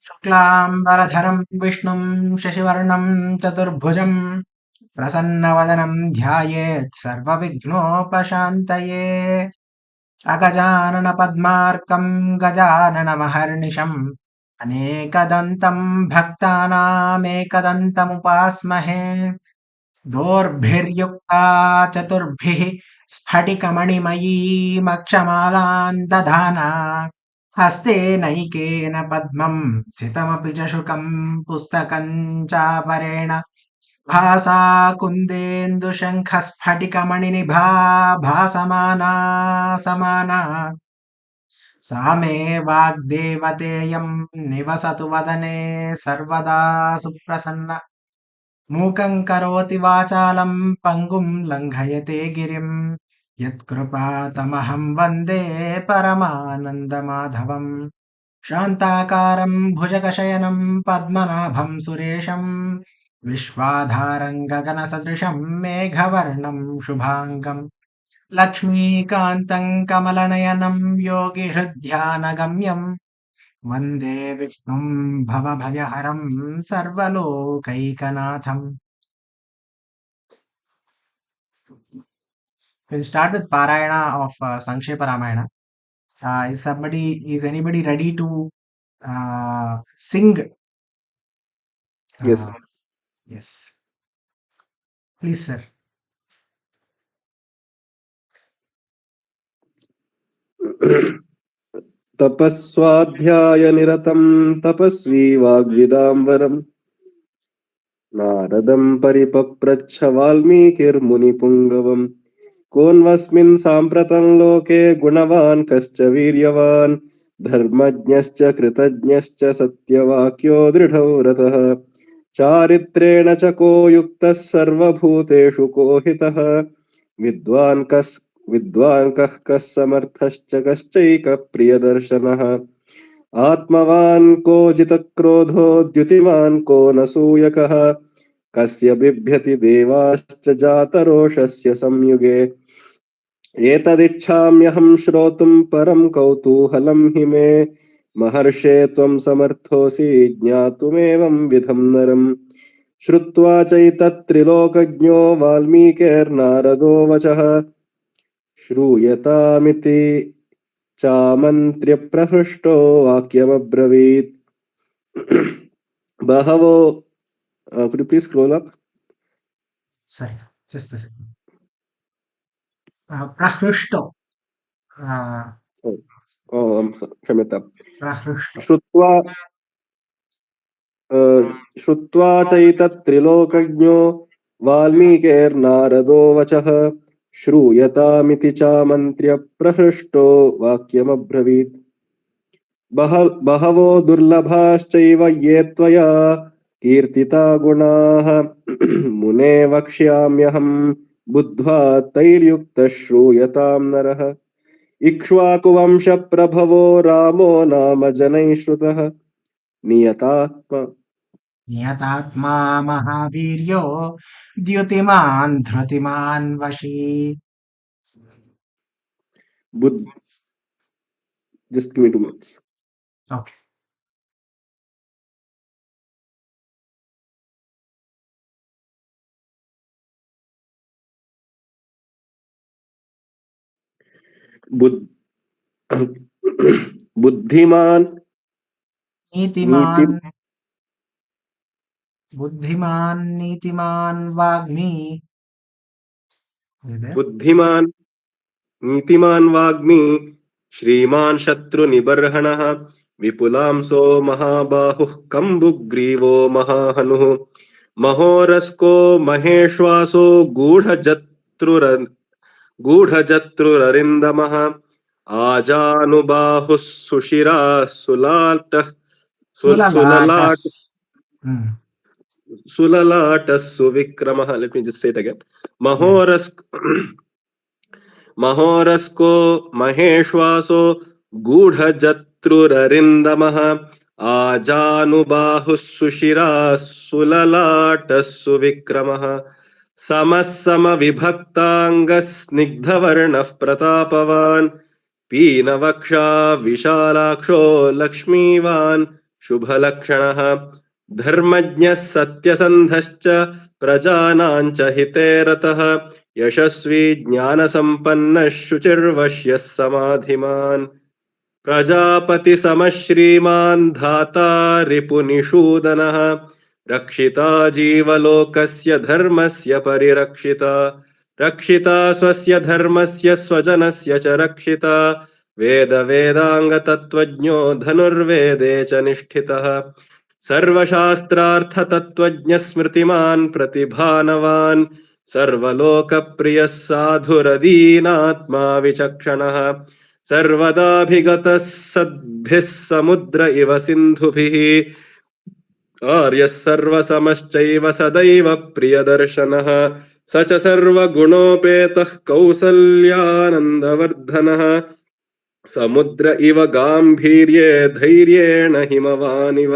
शुक्लाम्बरधरं विष्णुं शशिवर्णं चतुर्भुजं प्रसन्नवदनं ध्यायेत् सर्वविघ्नोपशान्तये। अगजाननपद्मार्कं गजाननमहर्निशम् अनेकदन्तं भक्तानामेकदन्तमुपास्महे। दोर्भिर्युक्ता चतुर्भिः स्फटिकमणिमयीमक्षमालां दधाना हस्तेनैकेन पद्मं सितमपि च शुकं पुस्तकं चापरेण भासा कुन्देन्दुशङ्खस्फटिकमणिनिभा भासमाना समाना सा मे वाग्देवतेयं निवसतु वदने सर्वदा सुप्रसन्ना। मूकं करोति वाचालं पङ्गुं लङ्घयते गिरिं यत्कृपातमहं वन्दे परमानन्दमाधवम्। शान्ताकारं भुजगशयनं पद्मनाभं सुरेशं विश्वाधारं गगनसदृशं मेघवर्णं शुभाङ्गम् लक्ष्मीकान्तं कमलनयनं योगिहृद्ध्यानगम्यं वन्दे विष्णुं भवभयहरं सर्वलोकैकनाथम्। We'll start with Parayana of Sankshepa Ramayana. Is anybody ready to sing? Yes. Yes. Please, sir. तपस्वाध्यायनिरतं तपस्वी वाग्विदाम्बरम् नारदं परिपप्रच्छ वाल्मीकिर्मुनिपुङ्गवम् कोऽन्वस्मिन् साम्प्रतं लोके गुणवान् कश्च वीर्यवान् धर्मज्ञश्च कृतज्ञश्च सत्यवाक्यो दृढो रतः चारित्रेण च को युक्तः सर्वभूतेषु को हितः विद्वान् कः कः समर्थश्च कश्चैकप्रियदर्शनः आत्मवान् को जितक्रोधो द्युतिमान् को न सूयकः कस्य बिभ्यति देवाश्च जातरोषस्य संयुगे एतदिच्छाम्यहं श्रोतुं परं कौतूहलं हि मे महर्षे त्वं समर्थोऽसि ज्ञातुमेवं विधं नरम् श्रुत्वा चैतत्त्रिलोकज्ञो वाल्मीकिर्नारदो वचः श्रूयतामिति चामन्त्र्यप्रहृष्टो वाक्यमब्रवीत् बहवो could you please scroll up? Sorry, just a second. Prahrushto. क्षम्यतां Prahrushto. श्रुत्वा चैतत्त्रिलोकज्ञो वाल्मीकिर्नारदो वचः श्रूयतामिति चामन्त्र्यप्रहृष्टो वाक्यमब्रवीत् बहवो दुर्लभाश्चैव ये त्वया कीर्तिता गुणाः मुने वक्ष्याम्यहं बुद्ध्वा तैर्युक्तः श्रूयतां नरः इक्ष्वाकुवंशप्रभवो रामो नाम जनैः श्रुतः नियतात्मा महावीर्यो द्युतिमान् धृतिमान् वशी. Just give me 2 minutes. Okay. बुद्धिमान नीतिमान् बुद्धिमान् नीतिमान् वाग्मी. बुद्धिमान नीतिमान वाग्मी श्रीमान शत्रुनिबर्हणः विपुलांसो महाबाहुः कम्बुग्रीवो महाहनुः महोरस्को महेश्वासो गूढजत्रुररिन्दमः आजानुबाहुः सुशिराः सुललाटः सुविक्रमः. Let me just say it again. महोरस्को महेश्वासो गूढजत्रुररिन्दमः आजानुबाहुः सुशिराः सुललाटः सुविक्रमः समः समविभक्ताङ्गः स्निग्धवर्णः प्रतापवान् पीनवक्षा विशालाक्षो लक्ष्मीवान् शुभलक्षणः धर्मज्ञः सत्यसन्धश्च प्रजानां च हिते रतः यशस्वी ज्ञानसम्पन्नः शुचिर्वश्यः समाधिमान् प्रजापति समश्रीमान् धाता रिपुनिषूदनः रक्षिता जीवलोकस्य धर्मस्य परिरक्षिता रक्षिता स्वस्य धर्मस्य स्वजनस्य च रक्षिता वेद वेदांग तत्वज्ञो धनुर्वेदे च निष्ठितः सर्वशास्त्रार्थ तत्वज्ञ स्मृतिमान् प्रतिभानवान् सर्वलोकप्रियः साधुरदीनात्मा विचक्षणः सर्वदाभिगतः सद्भिः समुद्र इव सिन्धुभिः आर्यः सर्वसमश्चैव सदैव प्रियदर्शनः स च सर्वगुणोपेतः कौसल्यानन्दवर्धनः समुद्र इव गाम्भीर्ये धैर्येण हिमवानिव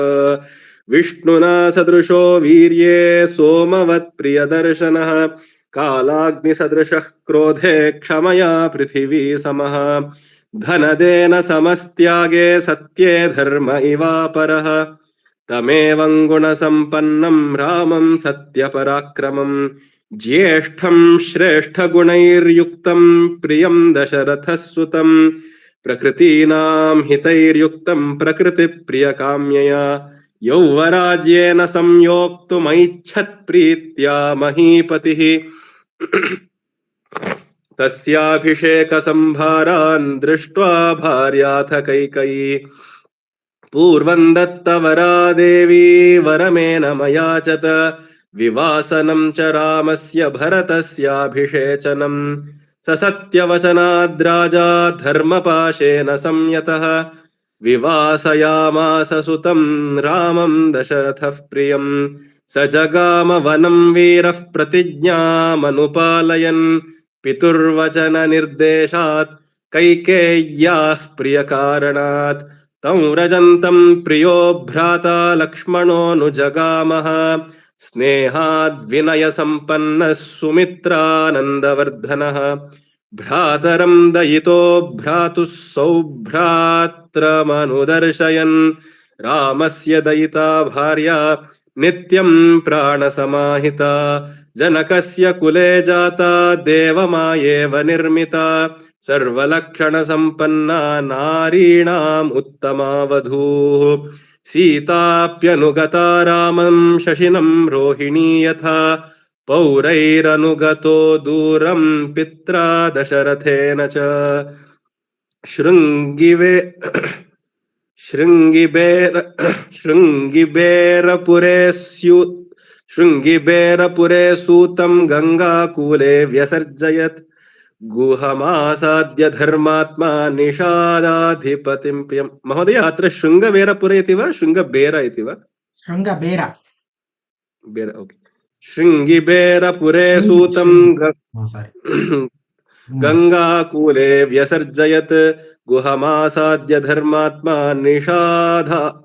विष्णुना सदृशो वीर्ये सोमवत् प्रियदर्शनः कालाग्निसदृशः क्रोधे क्षमया पृथिवी समः धनदेन समस्त्यागे सत्ये धर्म इवापरः तमेवं गुणसम्पन्नं रामं सत्यपराक्रमं ज्येष्ठं श्रेष्ठगुणैर्युक्तं प्रियं दशरथः सुतं प्रकृतीनां हितैर्युक्तं प्रकृतिप्रियकाम्यया यौवराज्येन संयोक्तुमैच्छत्प्रीत्या महीपतिः तस्याभिषेकसंभारान् दृष्ट्वा भार्याथ कैकेयी पूर्वं दत्तवरा देवी वरमेन मयाचत विवासनं च रामस्य भरतस्याभिषेचनं स सत्यवचनाद्राजा धर्मपाशेन संयतः विवासयामास सुतं रामं दशरथः प्रियं स जगाम वनं वीरः प्रतिज्ञामनुपालयन् पितुर्वचन निर्देशात् कैकेय्याः प्रियकारणात् तं व्रजन्तं प्रियो भ्राता लक्ष्मणोऽनुजगामः स्नेहाद्विनयसम्पन्नः सुमित्रानन्दवर्धनः भ्रातरं दयितो भ्रातुः सौभ्रात्रमनुदर्शयन् रामस्य दयिता भार्या नित्यं प्राणसमाहिता जनकस्य कुले जाता देवमायेव निर्मिता सर्वलक्षणसम्पन्ना नारीणाम् उत्तमा वधूः सीताप्यनुगता रामं शशिनं रोहिणी यथा पौरैरनुगतो दूरं पित्रा दशरथेन च शृङ्गिबेरपुरे सूतं गङ्गाकूले व्यसर्जयत् गुहमासाद्य धर्मात्मा निषादाधिपतिं प्रियं महोदय अत्र शृङ्गबेरपुरे इति वा शृङ्गबेर इति वा शृङ्गबेर बेर ओके शृङ्गिबेरपुरे सूतं गङ्गाकूले व्यसर्जयत् गुहमासाद्य धर्मात्मा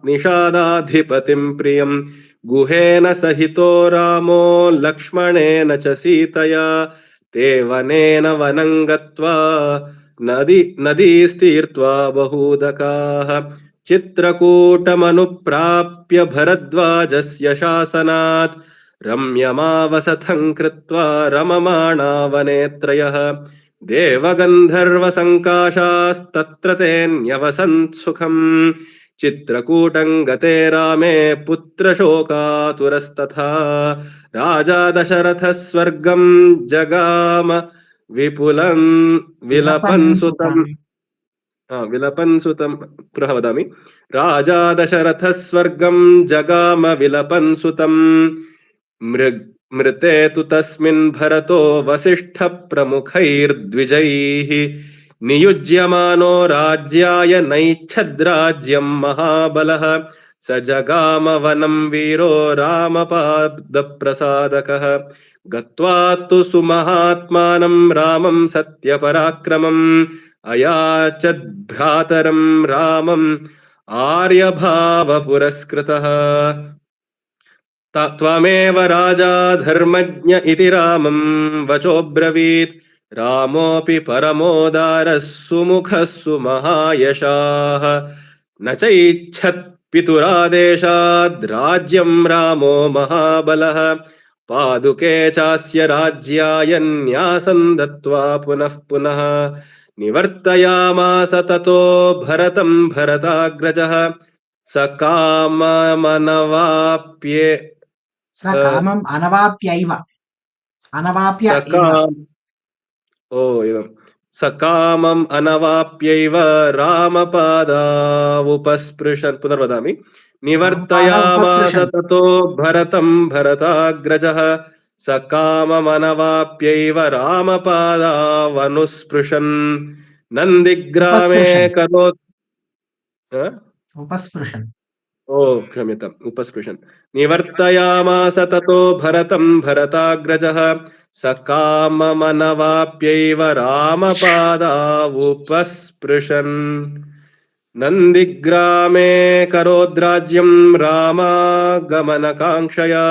निषादाधिपतिं प्रियं गुहेन सहितो रामो लक्ष्मणेन च सीतया ते वनेन वनं गत्वा नदीस्तीर्त्वा बहूदकाः चित्रकूटमनुप्राप्य भरद्वाजस्य शासनात् रम्यमावसथं कृत्वा रममाणा वने त्रयः देवगन्धर्वसङ्काशास्तत्र तेऽन्यवसन् सुखम् चित्रकूटं गते रामे पुत्रशोकातुरस्तथा राजा दशरथः स्वर्गं जगाम विपुलं विलपन् सुतं पुनः वदामि राजा दशरथः स्वर्गं जगाम विलपन् सुतं मृते तु तस्मिन् भरतो वसिष्ठ प्रमुखैर्द्विजैः नियुज्यमानो राज्याय नैच्छद्राज्यं महाबलः स जगाम वनं वीरो रामपादप्रसादकः गत्वा तु सुमहात्मानं रामं सत्यपराक्रमम् अयाचद्भ्रातरं रामम् आर्यभावपुरस्कृतः त्वमेव राजा धर्मज्ञ इति रामं वचोब्रवीत् रामोऽपि परमोदारः सुमुखः सुमहायशाः न चैच्छत् पितुरादेशाद् राज्यं रामो महाबलः पादुके चास्य राज्याय न्यासं दत्त्वा पुनः पुनः निवर्तयामास ततो भरतं भरताग्रजः स काममनवाप्ये स कामम् अनवाप्यैव अनवाप्य एव सकाम ओ एवं सकामम् अनवाप्यैव रामपादावुपस्पृशन् पुनर्वदामि रामपाद निवर्तयामास उपस्पृशन् ततो भरतं भरताग्रजः सकाममनवाप्यैव रामपादावनुस्पृशन् नन्दिग्रामे उपस्पृशन् करोत् उपस्पृशन् ओ क्षम्यताम् उपस्पृशन् निवर्तयामास ततो भरतं भरताग्रजः सकाममनवाप्यैव रामपादावुपस्पृशन् नन्दिग्रामे करोद्राज्यं रामागमनकाङ्क्षया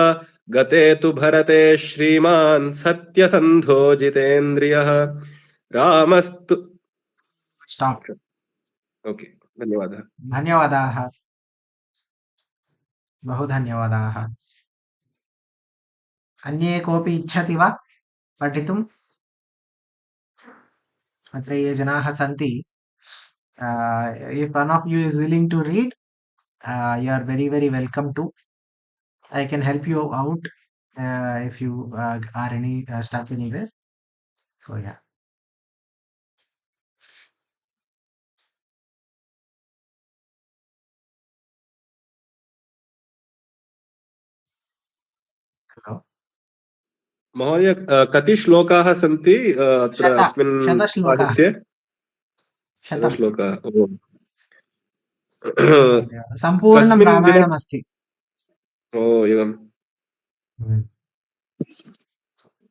गते तु भरते श्रीमान् सत्यसन्धो जितेन्द्रियः रामस्तु स्टाप् ओके धन्यवादः धन्यवादाः बहु धन्यवादाः अन्ये कोऽपि इच्छति वा पठितुम् अत्र ये जनाः सन्ति if one of you is willing to read you are very welcome to I can help you out if you are any stuck anywhere so yeah hello महोदय कति श्लोकाः सन्ति अत्र अस्मिन् शतश्लोकाः साहित्ये शतं श्लोकाः सम्पूर्णं कस्मिन् दिने रामायणमस्ति ओ एवं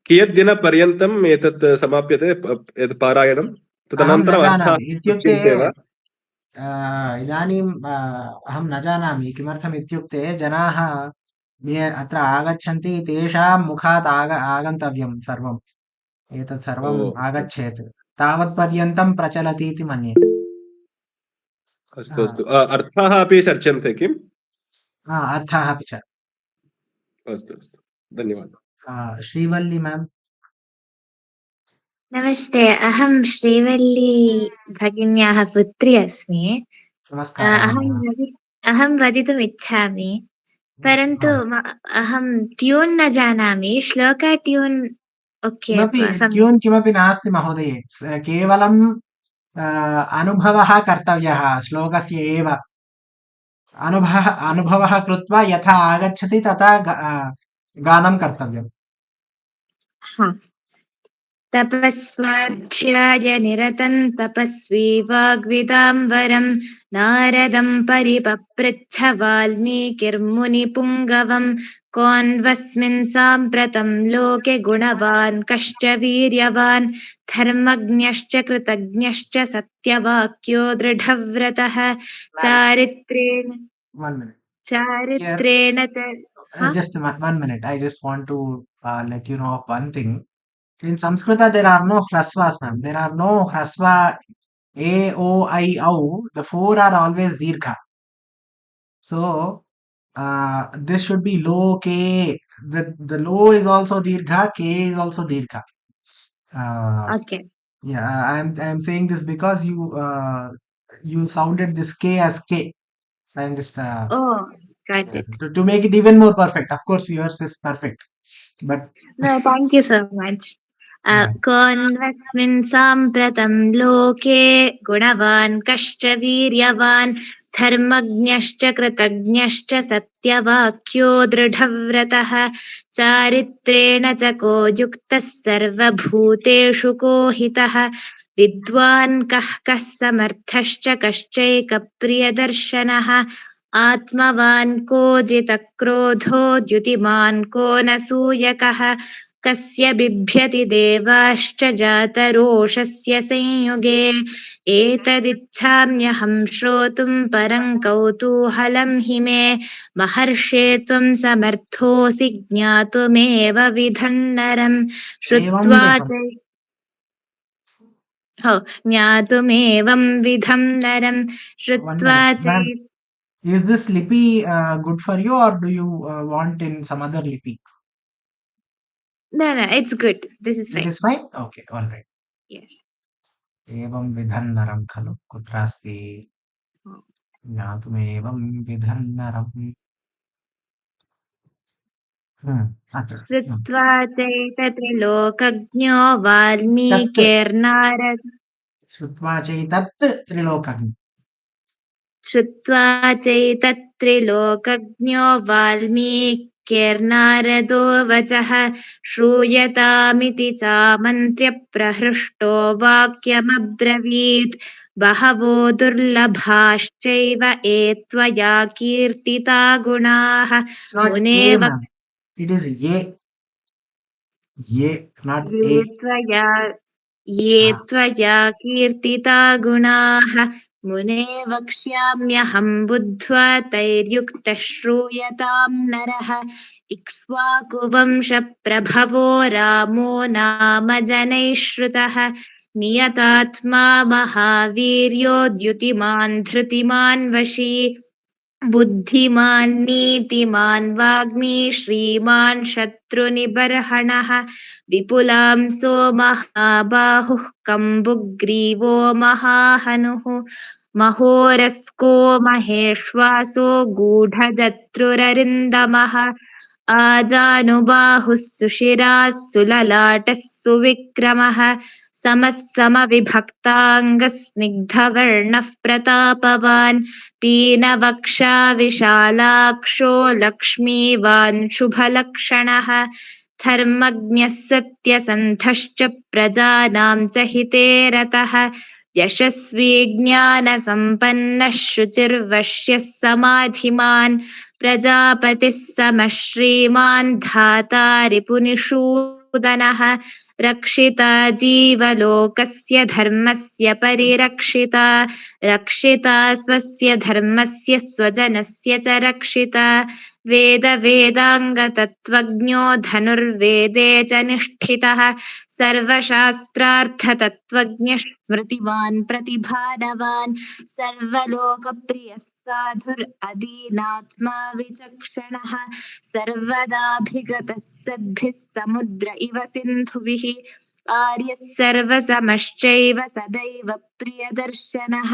कियत् दिनपर्यन्तम् एतत् समाप्यते एतत् पारायणं अहं न तदनन्तरम् अर्थाः जानामि इत्युक्ते उच्यन्ते वा इदानीम् अहं न जानामि किमर्थम् इत्युक्ते जनाः ये अत्र आगच्छन्ति तेषां मुखात् आगन्तव्यं सर्वम् एतत् सर्वम् आगच्छेत् तावत्पर्यन्तं प्रचलति इति मन्ये अस्तु अस्तु अर्थाः अपि चर्च्यन्ते किम् अर्थाः अपि च अस्तु अस्तु धन्यवादः श्रीवल्ली मैम नमस्ते अहं श्रीवल्ली भगिन्याः पुत्री अस्मि नमस्कारः अहं वदितुम् इच्छामि परन्तु अहं ट्यून् न जानामि श्लोक ट्यून् ओके ट्यून् किमपि नास्ति महोदये केवलम् अनुभवः कर्तव्यः श्लोकस्य एव अनुभवः कृत्वा यथा आगच्छति तथा गानं कर्तव्यम् तपस्वाध्याय निरतं तपस्वी वाग्विदाम्बरं नारदं परिपपृच्छ वाल्मीकिर्मुनिपुङ्गवं कोऽन्वस्मिन् साम्प्रतं लोके गुणवान् कश्च वीर्यवान् धर्मज्ञश्च कृतज्ञश्च सत्यवाक्यो दृढव्रतः चारित्रेण just 1 minute I just want to let you know of one thing. In Sanskrita, there are no hrasvas, ma'am. There are no hrasva A, O, I, O. The four are always dirgha. So, this should be lo, ke. The lo is also dirgha, ke is also dirgha. Okay. Yeah, I'm saying this because you sounded this k as k. I'm just got it. To make it even more perfect. Of course, yours is perfect. But no, thank you so much. कोऽन्वस्मिन् साम्प्रतं लोके गुणवान् कश्च वीर्यवान् धर्मज्ञश्च कृतज्ञश्च सत्यवाक्यो दृढव्रतः चारित्रेण च को युक्तः सर्वभूतेषु को हितः विद्वान् कः समर्थश्च कश्चैकप्रियदर्शनः आत्मवान् को जितक्रोधो द्युतिमान् को न सूयकः कस्य बिभ्यति देवाश्च जातरोषस्य संयुगे एतदिच्छाम्यहं श्रोतुं परं कौतूहलं हि मे महर्षे त्वं समर्थोऽसि ज्ञातुमेव विधं नरं श्रुत्वा ज्ञातुमेवं विधं नरं श्रुत्वा Is this lipi good for you, or do you want in some other lipi? No, it's good. This is It fine. is fine? Okay, all right. Yes. एवं विधन्नरं खलु कुत्रास्ति ज्ञातुमेवं विधन्नरम् अत्र श्रुत्वा चैतत्रिलोकज्ञो तत् वाल्मीकिर्नारद श्रुत्वा चैतत् त्रिलोकज्ञ श्रुत्वा चैतत्रिलोकज्ञो वाल्मीकिर्नारदो वचः श्रूयतामिति चामन्त्र्यप्रहृष्टो वाक्यमब्रवीत् बहवो दुर्लभाश्चैव त्वया कीर्तिता गुणाः It's not मुने A, ma'am. It is A, not A. ये त्वया कीर्तिता गुणाः मुने वक्ष्याम्यहं बुद्ध्वा तैर्युक्तः श्रूयतां नरः इक्ष्वाकुवंशप्रभवो रामो नाम जनैः श्रुतः नियतात्मा महावीर्यो द्युतिमान् धृतिमान् वशी बुद्धिमान् नीतिमान् वाग्मी श्रीमान् शत्रुनिबर्हणः विपुलांसो महाबाहुः कम्बुग्रीवो महाहनुः महोरस्को महेश्वासो गूढदत्रुररिन्दमः आजानुबाहुः सुशिराः सुललाटः सुविक्रमः समः समविभक्ताङ्गः स्निग्धवर्णः प्रतापवान् पीनवक्षा विशालाक्षो लक्ष्मीवान् शुभलक्षणः धर्मज्ञः सत्यसन्धश्च प्रजानां च हिते रतः यशस्वी ज्ञानसम्पन्नः शुचिर्वश्यः समाधिमान् प्रजापतिः समः श्रीमान् धाता रिपुनिषूदनः रक्षिता जीवलोकस्य धर्मस्य परिरक्षिता रक्षिता स्वस्य धर्मस्य स्वजनस्य च रक्षिता वेदाङ्गतत्त्वज्ञो धनुर्वेदे च निष्ठितः सर्वशास्त्रार्थतत्त्वज्ञः स्मृतिवान् प्रतिभानवान् सर्वलोकप्रियः साधुरदीनात्मा विचक्षणः सर्वदाभिगतः सद्भिः समुद्र इव सिन्धुभिः आर्यः सर्वसमश्चैव सदैव प्रियदर्शनः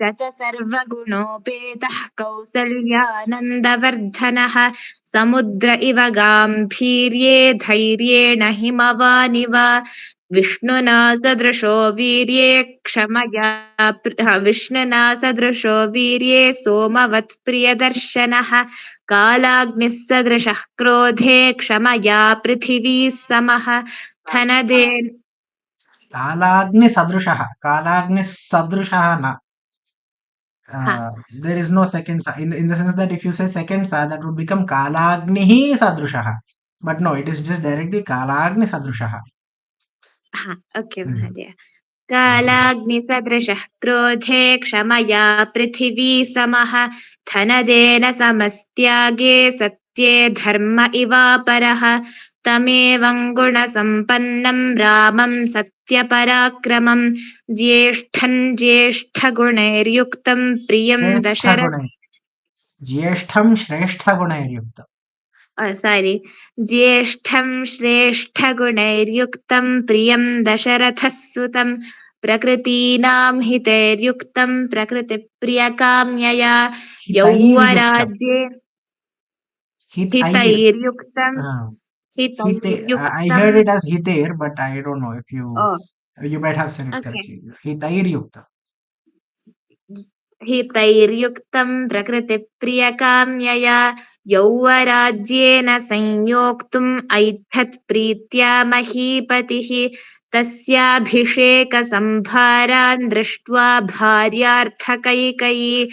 स च सर्वगुणोपेतः कौसल्यानन्दवर्धनः समुद्र इव गाम्भीर्ये धैर्येण हिमवानिव विष्णुना सदृशो वीर्ये विष्णुना सदृशो वीर्ये सोमवत्प्रियदर्शनः कालाग्निः सदृशः क्रोधे क्षमया पृथिवी समः धनदेन कालाग्निसदृशः न there is no second sa in the sense that if you say second sa that would become kalagnihi sadrushah, but no, it is just directly kalagni sadrushah. Okay महोदय कालाग्निसदृशः क्रोधे क्षमया पृथिवी समः धनदेन समस्त्यागे सत्ये धर्म इवापरः तमेवं गुणसम्पन्नं रामं सत्यपराक्रमं ज्येष्ठगुणैर्युक्तं प्रियं ज्येष्ठं श्रेष्ठगुणैर्युक्तम् ज्येष्ठं श्रेष्ठगुणैर्युक्तं प्रियं दशरथस्सुतं प्रकृतीनां हितैर्युक्तं प्रकृतिप्रियकाम्यया यौवराज्ये हितैर्युक्तं I heard it as hitair, but I don't know if you might have said it correctly. Hitairyukta. हितैर्युक्तं प्रकृतिप्रियकाम्यया यौवराज्येन संयोक्तुम् ऐच्छत् प्रीत्या महीपतिः तस्याभिषेकसम्भारान् दृष्ट्वा भार्यार्थकैकयी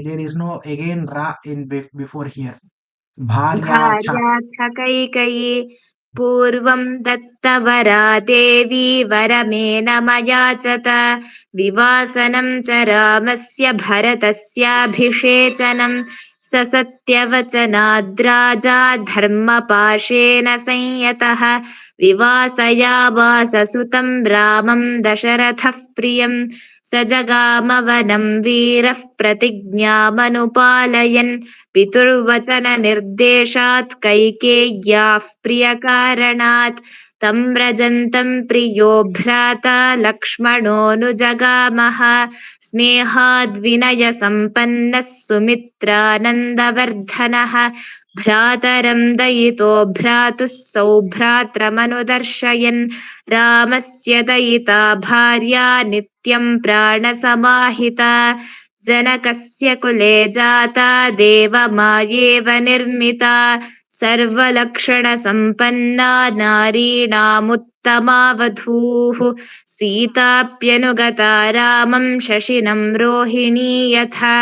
there is no again ra in before here. भार्यार्थकैकयी पूर्वं दत्तवरा देवी वरमेन मयाचत विवासनं च रामस्य भरतस्याभिषेचनं स सत्यवचनाद्राजा धर्मपाशेन संयतः विवासयामास सुतं रामं दशरथः प्रियं स स जगामवनं वीरः प्रतिज्ञामनुपालयन् पितुर्वचननिर्देशात् कैकेय्याः प्रियकारणात् तं व्रजन्तं प्रियो भ्राता लक्ष्मणोऽनुजगामः स्नेहाद्विनयसम्पन्नः सुमित्रानन्दवर्धनः भ्रातरं दयितो भ्रातुः सौभ्रात्रमनुदर्शयन् रामस्य दयिता भार्या नित्यं प्राणसमाहिता जनकस्य कुले जाता देवमायेव निर्मिता सर्वलक्षणसम्पन्ना नारीणामुत्तमा वधूः सीताप्यनुगता रामं शशिनं रोहिणी यथा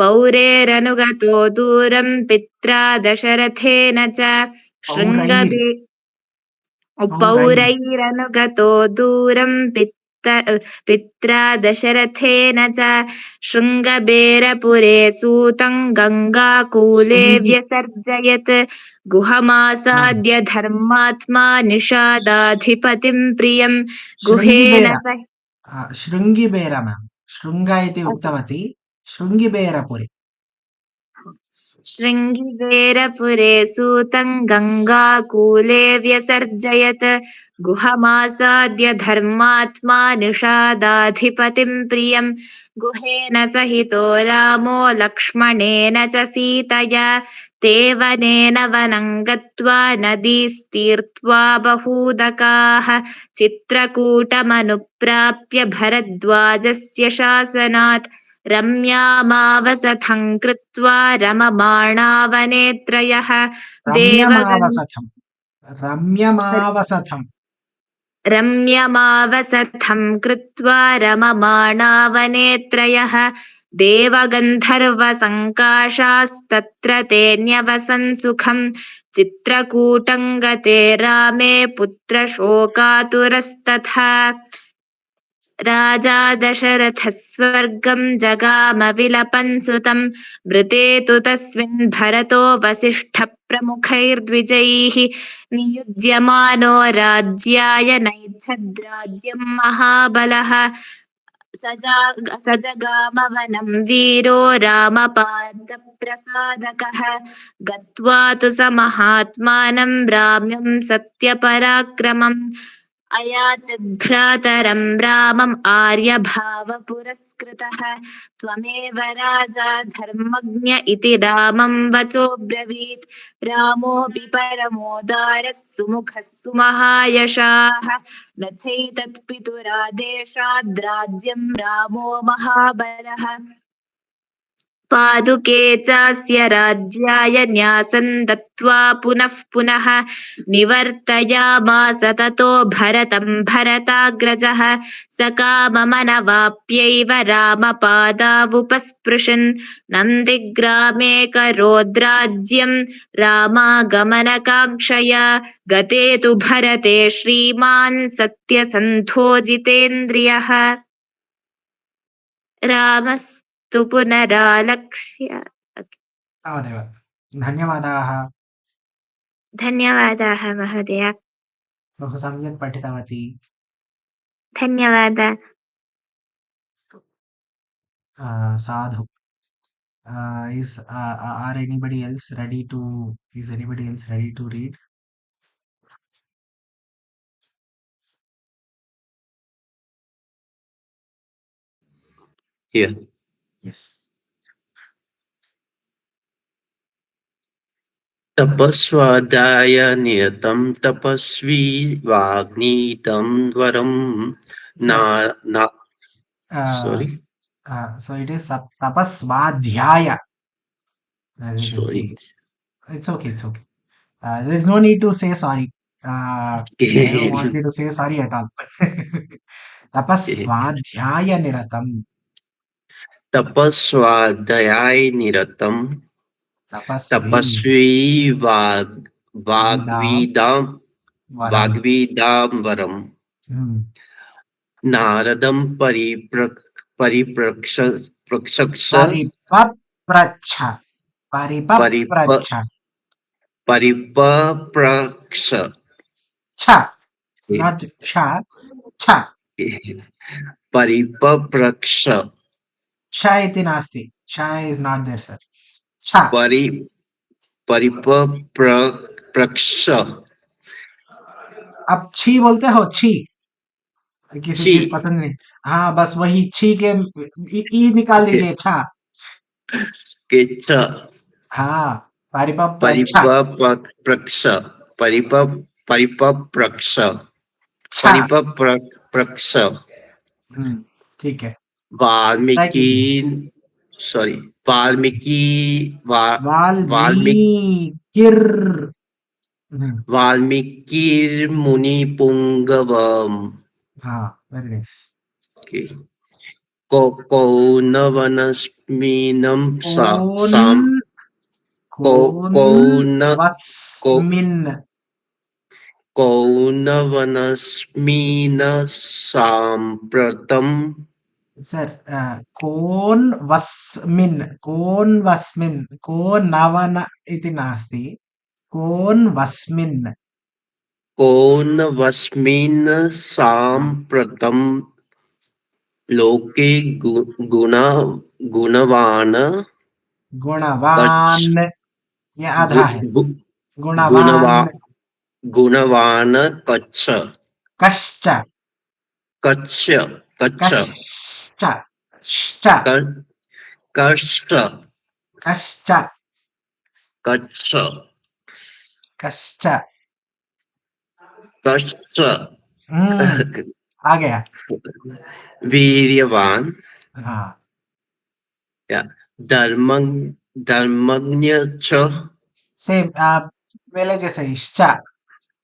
पौरेरनुगतो दूरं पित्रा दशरथेन च शृङ्गबे पौरैरनुगतो दूरं पित्रा दशरथेन च शृङ्गबेरपुरे सूतं गङ्गाकूले व्यसर्जयत् गुहमासाद्य धर्मात्मा निषादाधिपतिं प्रियं गुहेन शृङ्गिबेर मैम शृङ्ग इति उक्तवती शृङ्गिबेरपुरी शृङ्गिबेरपुरे सूतं गङ्गाकूले व्यसर्जयत् गुहमासाद्य धर्मात्मा निषादाधिपतिं प्रियं गुहेन सहितो रामो लक्ष्मणेन च सीतया ते वनेन वनं गत्वा नदीस्तीर्त्वा बहूदकाः चित्रकूटमनुप्राप्य भरद्वाजस्य शासनात् रम्यामावसथं कृत्वा रममाणा वने त्रयः रम्यमावसथं कृत्वा रममाणा वने त्रयः देवगन्धर्वसङ्काशास्तत्र ते न्यवसन् सुखं चित्रकूटं गते रामे पुत्रशोकातुरस्तथा राजा दशरथः स्वर्गं जगाम विलपन् सुतं मृते तु तस्मिन् भरतो वसिष्ठप्रमुखैर्द्विजैः नियुज्यमानो राज्याय नैच्छद्राज्यं महाबलः स जगामवनं वीरो रामपादप्रसादकः गत्वा तु स महात्मानं राम्यं सत्यपराक्रमम् अयाचद्भ्रातरं रामम् आर्यभावपुरस्कृतः त्वमेव राजा धर्मज्ञ इति रामं वचोब्रवीत् रामोऽपि परमोदारः सुमुखः सुमहायशाः न चैतत्पितुरादेशाद्राज्यं रामो महाबलः पादुके चास्य राज्याय न्यासं दत्त्वा पुनः पुनः निवर्तयामास ततो भरतं भरताग्रजः सकाममनवाप्यैव रामपादावुपस्पृशन् नन्दिग्रामे करोद्राज्यं रामागमनकाङ्क्षया गते तु भरते श्रीमान् सत्यसन्धो जितेन्द्रियः रामस्तु पुनरालक्ष्य तावदेव धन्यवादाः धन्यवादाः महोदय बहु सम्यक् पठितवती धन्यवादः साधु is anybody else ready to read? Yeah. Yes. तपस्वादाय नियतं तपस्वी वाग्नीतं वरं sorry. So it is tapasvadhyaya. As you can Sorry. see. It's okay. There is no need to say sorry. I don't want you to say sorry at all. Tapasvadhyaya niratam. तपस्वाध्याय निरतं तपस्वी वाग्वीदां वरं नारदं परिप्रक्ष cha, not cha, cha. परिपप्रक्ष छ इति नास्ति, छ is not there sir, छ परि परिपप्रक्ष अब छी बोलते हो, छी किसी छी चीज पसंद नहीं, हाँ बस वही छी के ई निकाल दीजिए, छा, के छ हाँ परिपप्रच्छ, परिपप्रक्ष परिपप्रक्ष छा, परिपप्रक्ष ठीक है, ट्राई वाल्मीकि कीजिए, सॉरी वाल्मीकि वाल्मीकि वाल्मीकिर, वाल्मीकिर्मुनिपुङ्गवम् हाँ वेरी नाइस, कौनवनस्मिनं कौन साम कौन कौन वस्मिन्, कौनवनस्मिन साम्प्रतं सर कोन वस्मिन्, कोन वस्मिन्, को नवन इति नास्ति, कोन वस्मिन्, कौनवस्मिन् साम्प्रतं लोके गुणवान् गुणवान, ये आधा है, गुणवा गुणवान, गुणवान् कच्छ कश्च, कच्छ कच्छ कश्च, श्च, कच्छ कश्च, कच्छ कश्च, कच्छ आ गया, वीर्यवान् हाँ धर्मज्ञ च सेम पहले जैसे ही, श्च,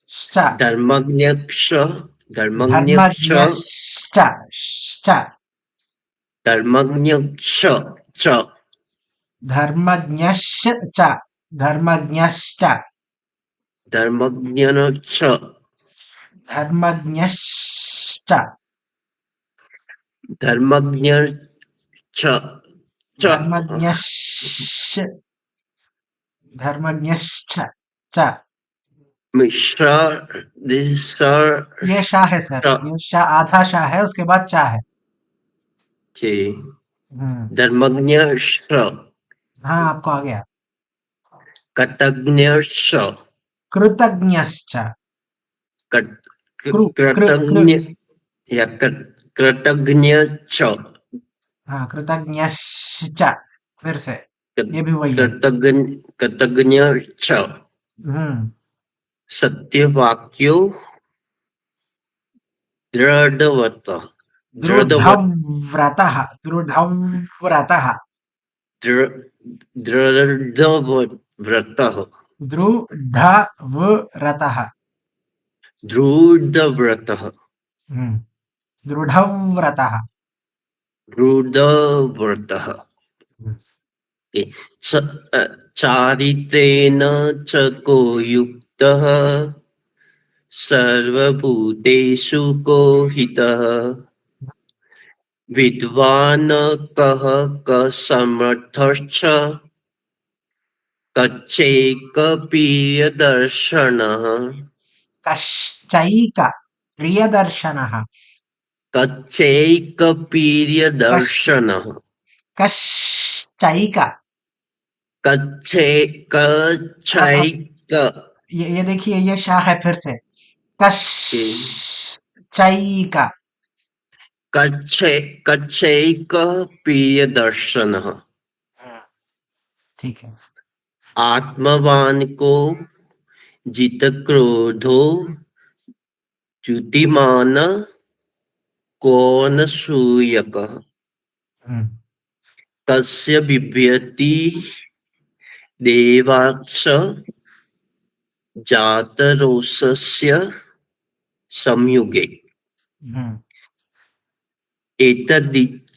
श्च, धर्मज्ञ धर्मज्ञश्च, श्च, धर्मज्ञ च धर्मज्ञश्च, धर्मज्ञश्च, धर्मज्ञ च धर्मज्ञश्च, धर्मज्ञ च धर्मज्ञश्च, धर्मज्ञश्च, च, ये शाह है सर, ये शाह आधा शाह है, उसके बाद चा है, धर्मज्ञ हाँ आपको आ गया, कृतज्ञ कृतज्ञश्च, कृतज्ञ या कृतज्ञ च हाँ कृतज्ञश्च, फिर से ये भी वही है, कृतज्ञ च सत्यवाक्यो दृढव्रतः दृढव्रतः, दृढव्रतः, दृढव्रतः दृढव्रतः, दृढव्रतः दृढव्रतः, दृढव्रतः चारित्रेण च को युक्तः सर्वभूतेषु को हितः विद्वान् कः समर्थश्च कच्चैकप्रियदर्शनः कश्चैक प्रियदर्शनः, कच्चैकप्रियदर्शनः कश्चैक, कच्चैक ये देखिए ये शाह है, फिर से कश्चैक, कच्चैकप्रियदर्शनः ठीक है, आत्मवान को जित क्रोधो च्युतिमान कौन सूयकः तस्य बिभ्यति देवाक्ष जातरोषस्य संयुगे एतदिच्छाम्यहम्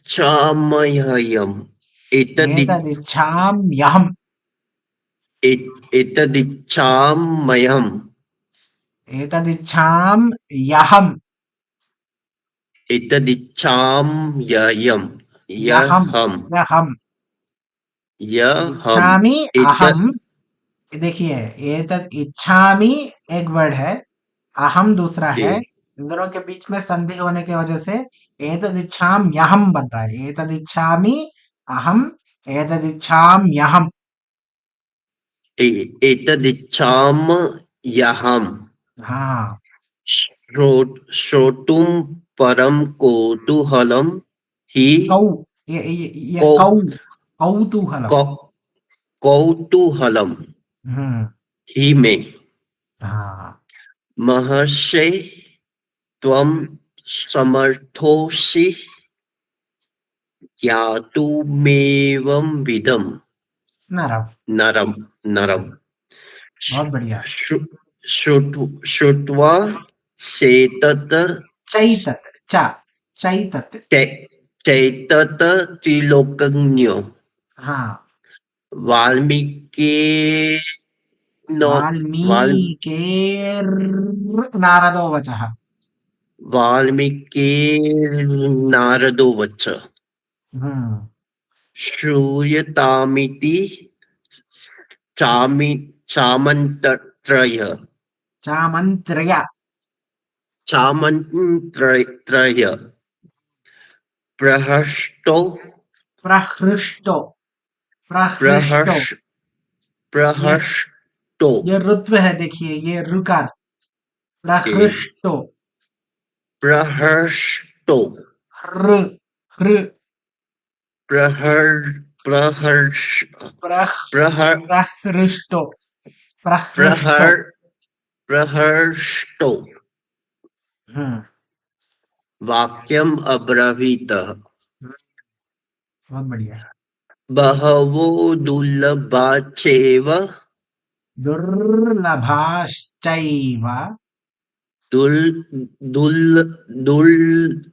एतदिच्छाम्यहम्, एतदिच्छाम्यहम् एतदिच्छाम्यहम्, एतदिच्छाम्यहम् यहम्, यहम्, इच्छामि अहम, देखिए एतद इच्छामि एक वर्ड है, अहम दूसरा है, इन दोनों के बीच में संधि होने की वजह से एतदिच्छाम्यहम बन रहा है। एतदिच्छामि अहम, एतदिच्छाम्यहम। एतदिच्छाम्यहम् हाँ, श्रोतुं परम कौतूहलं हि कौ ये कौ कौतूहलम। कौ- कौतूहलं हम्म। हि मे हाँ, महर्षे त्वं समर्थोऽसि ज्ञातुमेवं विदम् नरम। नरम नरम बहुत बढ़िया। श्रुत्वा सेतत् चैतत चैतत। चैतत त्रिलोकज्ञो हाँ, वाल्मीकि वाल्मीकेर् नारदो वचः। वाल्मीकिर्नारदो वच हम्म। श्रूयतामिति चामन्त्रय चामन्त्रय चामन्त्रय प्रहृष्टो प्रहृष्टो प्रहृष्टो। प्रहर्ष ये प्रहर्षतो ये ऋत्व है, देखिए ये ऋकार। प्रहृष्टो। प्रहर्षतो हृ हृ प्रहर प्रहर्ष प्रह प्रहर प्रहृष्टो प्रहृष्टो। प्रहर प्रहर्षतो हम्म। वाक्यम अब्रवीत बहुत बढ़िया। बहवो दुर्लभाचैव दुर्लभाश्चैव दुल दुल दुल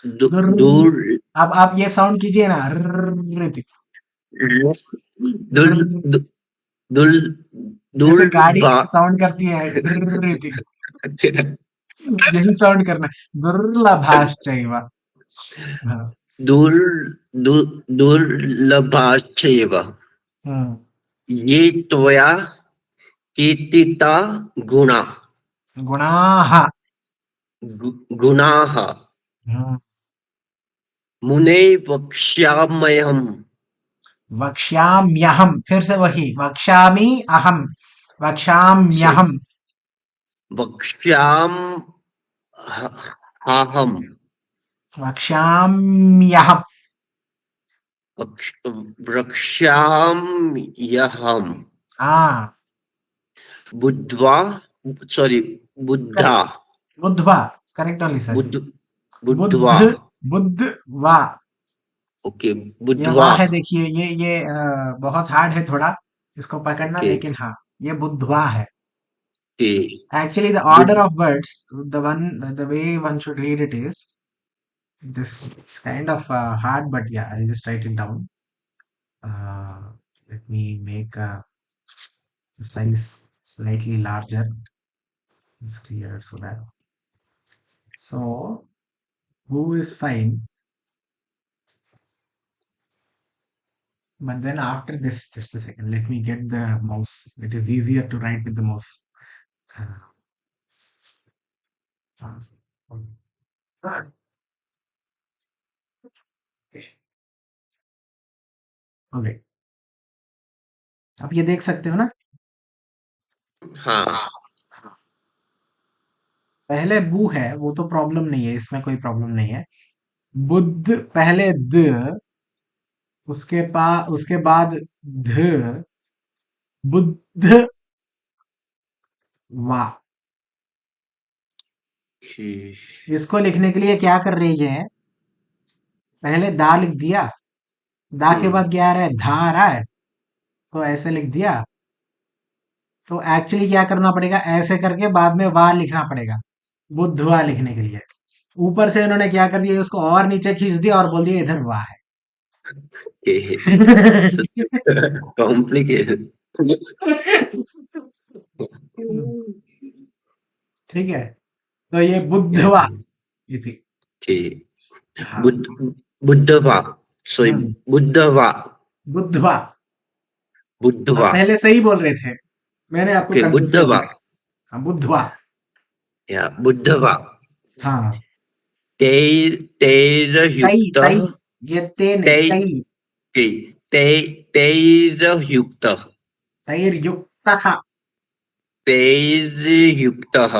दुर् दुल अब आप ये साउंड कीजिए ना, रृति। दुल दुल जैसे गाड़ी दुर्बा साउंड करती है, रृति। यही साउंड करना है, दुर्लभाश्चैव। हाँ। दुर दुर्लभाचैव हम्म। ये त्वया कीर्तिता गुणा गुणाः। गुणाः हम्म। मुने वक्ष्याम्यहम् वक्ष्याम्यहम, फिर से वही, वक्ष्यामि अहम, वक्ष्याम्यहम। वक्ष्याम अहम् वक्ष्याम्यहम। वक्ष्याम्यहम् हाँ, बुद्ध्वा सॉरी बुद्धा करेक्ट। बुद्धवा, करेक्ट ओनली सर। बुद्ध बुद्ध्वा बुद्ध बुद्धवा। ओके ये बुद्ध्वा वाह है, देखिए ये बहुत हार्ड है थोड़ा इसको पकड़ना, ओके लेकिन हाँ, ये बुद्धवा है। Okay Actually, the order of words, the way one should read it is this. It's kind of hard, but yeah, I'll just write it down. Uh, Let me make the size slightly larger. It's clearer so that. So, who is fine? But then after this, just a second, let me get the mouse. It is easier to write with the mouse. Okay. Okay. आप ये देख सकते हो ना? हाँ पहले बू है, वो तो प्रॉब्लम नहीं है, इसमें कोई प्रॉब्लम नहीं है। बुद्ध पहले द, उसके बाद ध, बुद्ध वा। इसको लिखने के लिए क्या कर रही है, पहले दा लिख दिया, दा के बाद क्या आ रहा है, धा आ रहा है, तो ऐसे लिख दिया। तो एक्चुअली क्या करना पड़ेगा, ऐसे करके बाद में वा लिखना पड़ेगा, बुद्धवा लिखने के लिए। ऊपर से इन्होंने क्या कर दिया, उसको और नीचे खींच दिया और बोल दिया इधर वाह है। कॉम्प्लिकेटेड ठीक है, तो ये बुद्धवा ये थी। हाँ। बुद्धवा सॉरी बुद्धवा बुद्धवा। बुद्धवा आप पहले सही बोल रहे थे, मैंने आपको ओके कंफ्यूज कर बुद्धवा दिया। हाँ, बुद्धवा। या बुद्धवा हाँ तैरयुक्त तई ये ते नहीं तै तई तैरयुक्त तैर्युक्तः तैर्युक्तः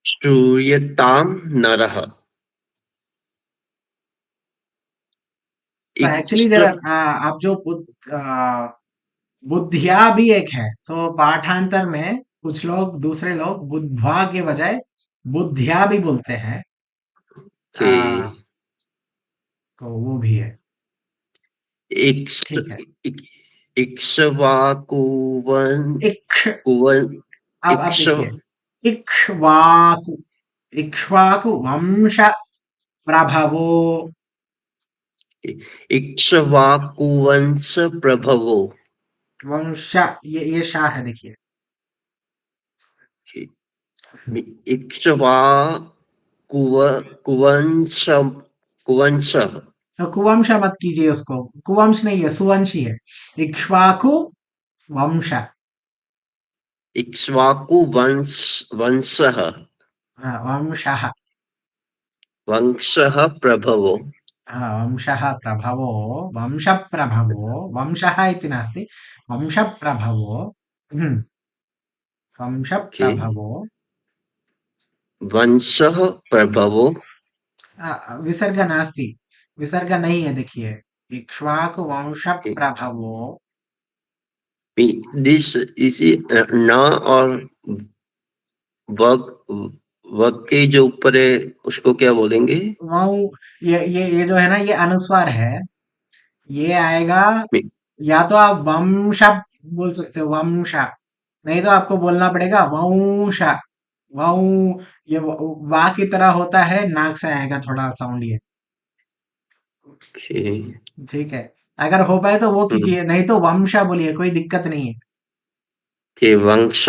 श्रूयतां नरः सो एक्चुअली देर आर आप जो बुद्धिया भी एक है। सो पाठांतर में कुछ लोग दूसरे लोग बुद्ध्वा के बजाय बुद्धिया भी बोलते हैं। के तो वो भी है। इक्ष ठीक है। इक्ष्वाकुवन इक्ष कुवन अब इक्ष देखिए इक्ष्वाकु इक्ष्वाकु वंश प्रभवो इक्ष्वाकुवंश प्रभवो वंश ये शाह है देखिए। कुवंश कुवंश तो कुवंश मत कीजिए उसको, कुवंश नहीं है सुवंशी है। इक्ष्वाकु वंश इक्ष्वाकु वंशः वंशः वंशः प्रभवो वंशः प्रभवो वंशप्रभवो वंशः इति नास्ति वंशप्रभवो वंशप्रभवो वंशः प्रभवो विसर्ग नास्ति, विसर्ग नहीं है देखिए। इक्ष्वाकु वंशप्रभवो दिस इसी न और वग वग के जो ऊपर है उसको क्या बोलेंगे? ये जो है ना ये अनुस्वार है। ये आएगा या तो आप वंश बोल सकते हो वंश, नहीं तो आपको बोलना पड़ेगा वंश। वं ये वा की तरह होता है, नाक से आएगा थोड़ा साउंड ये। ठीक है, अगर हो पाए तो वो कीजिए, नहीं तो वंश बोलिए, कोई दिक्कत नहीं है। वंश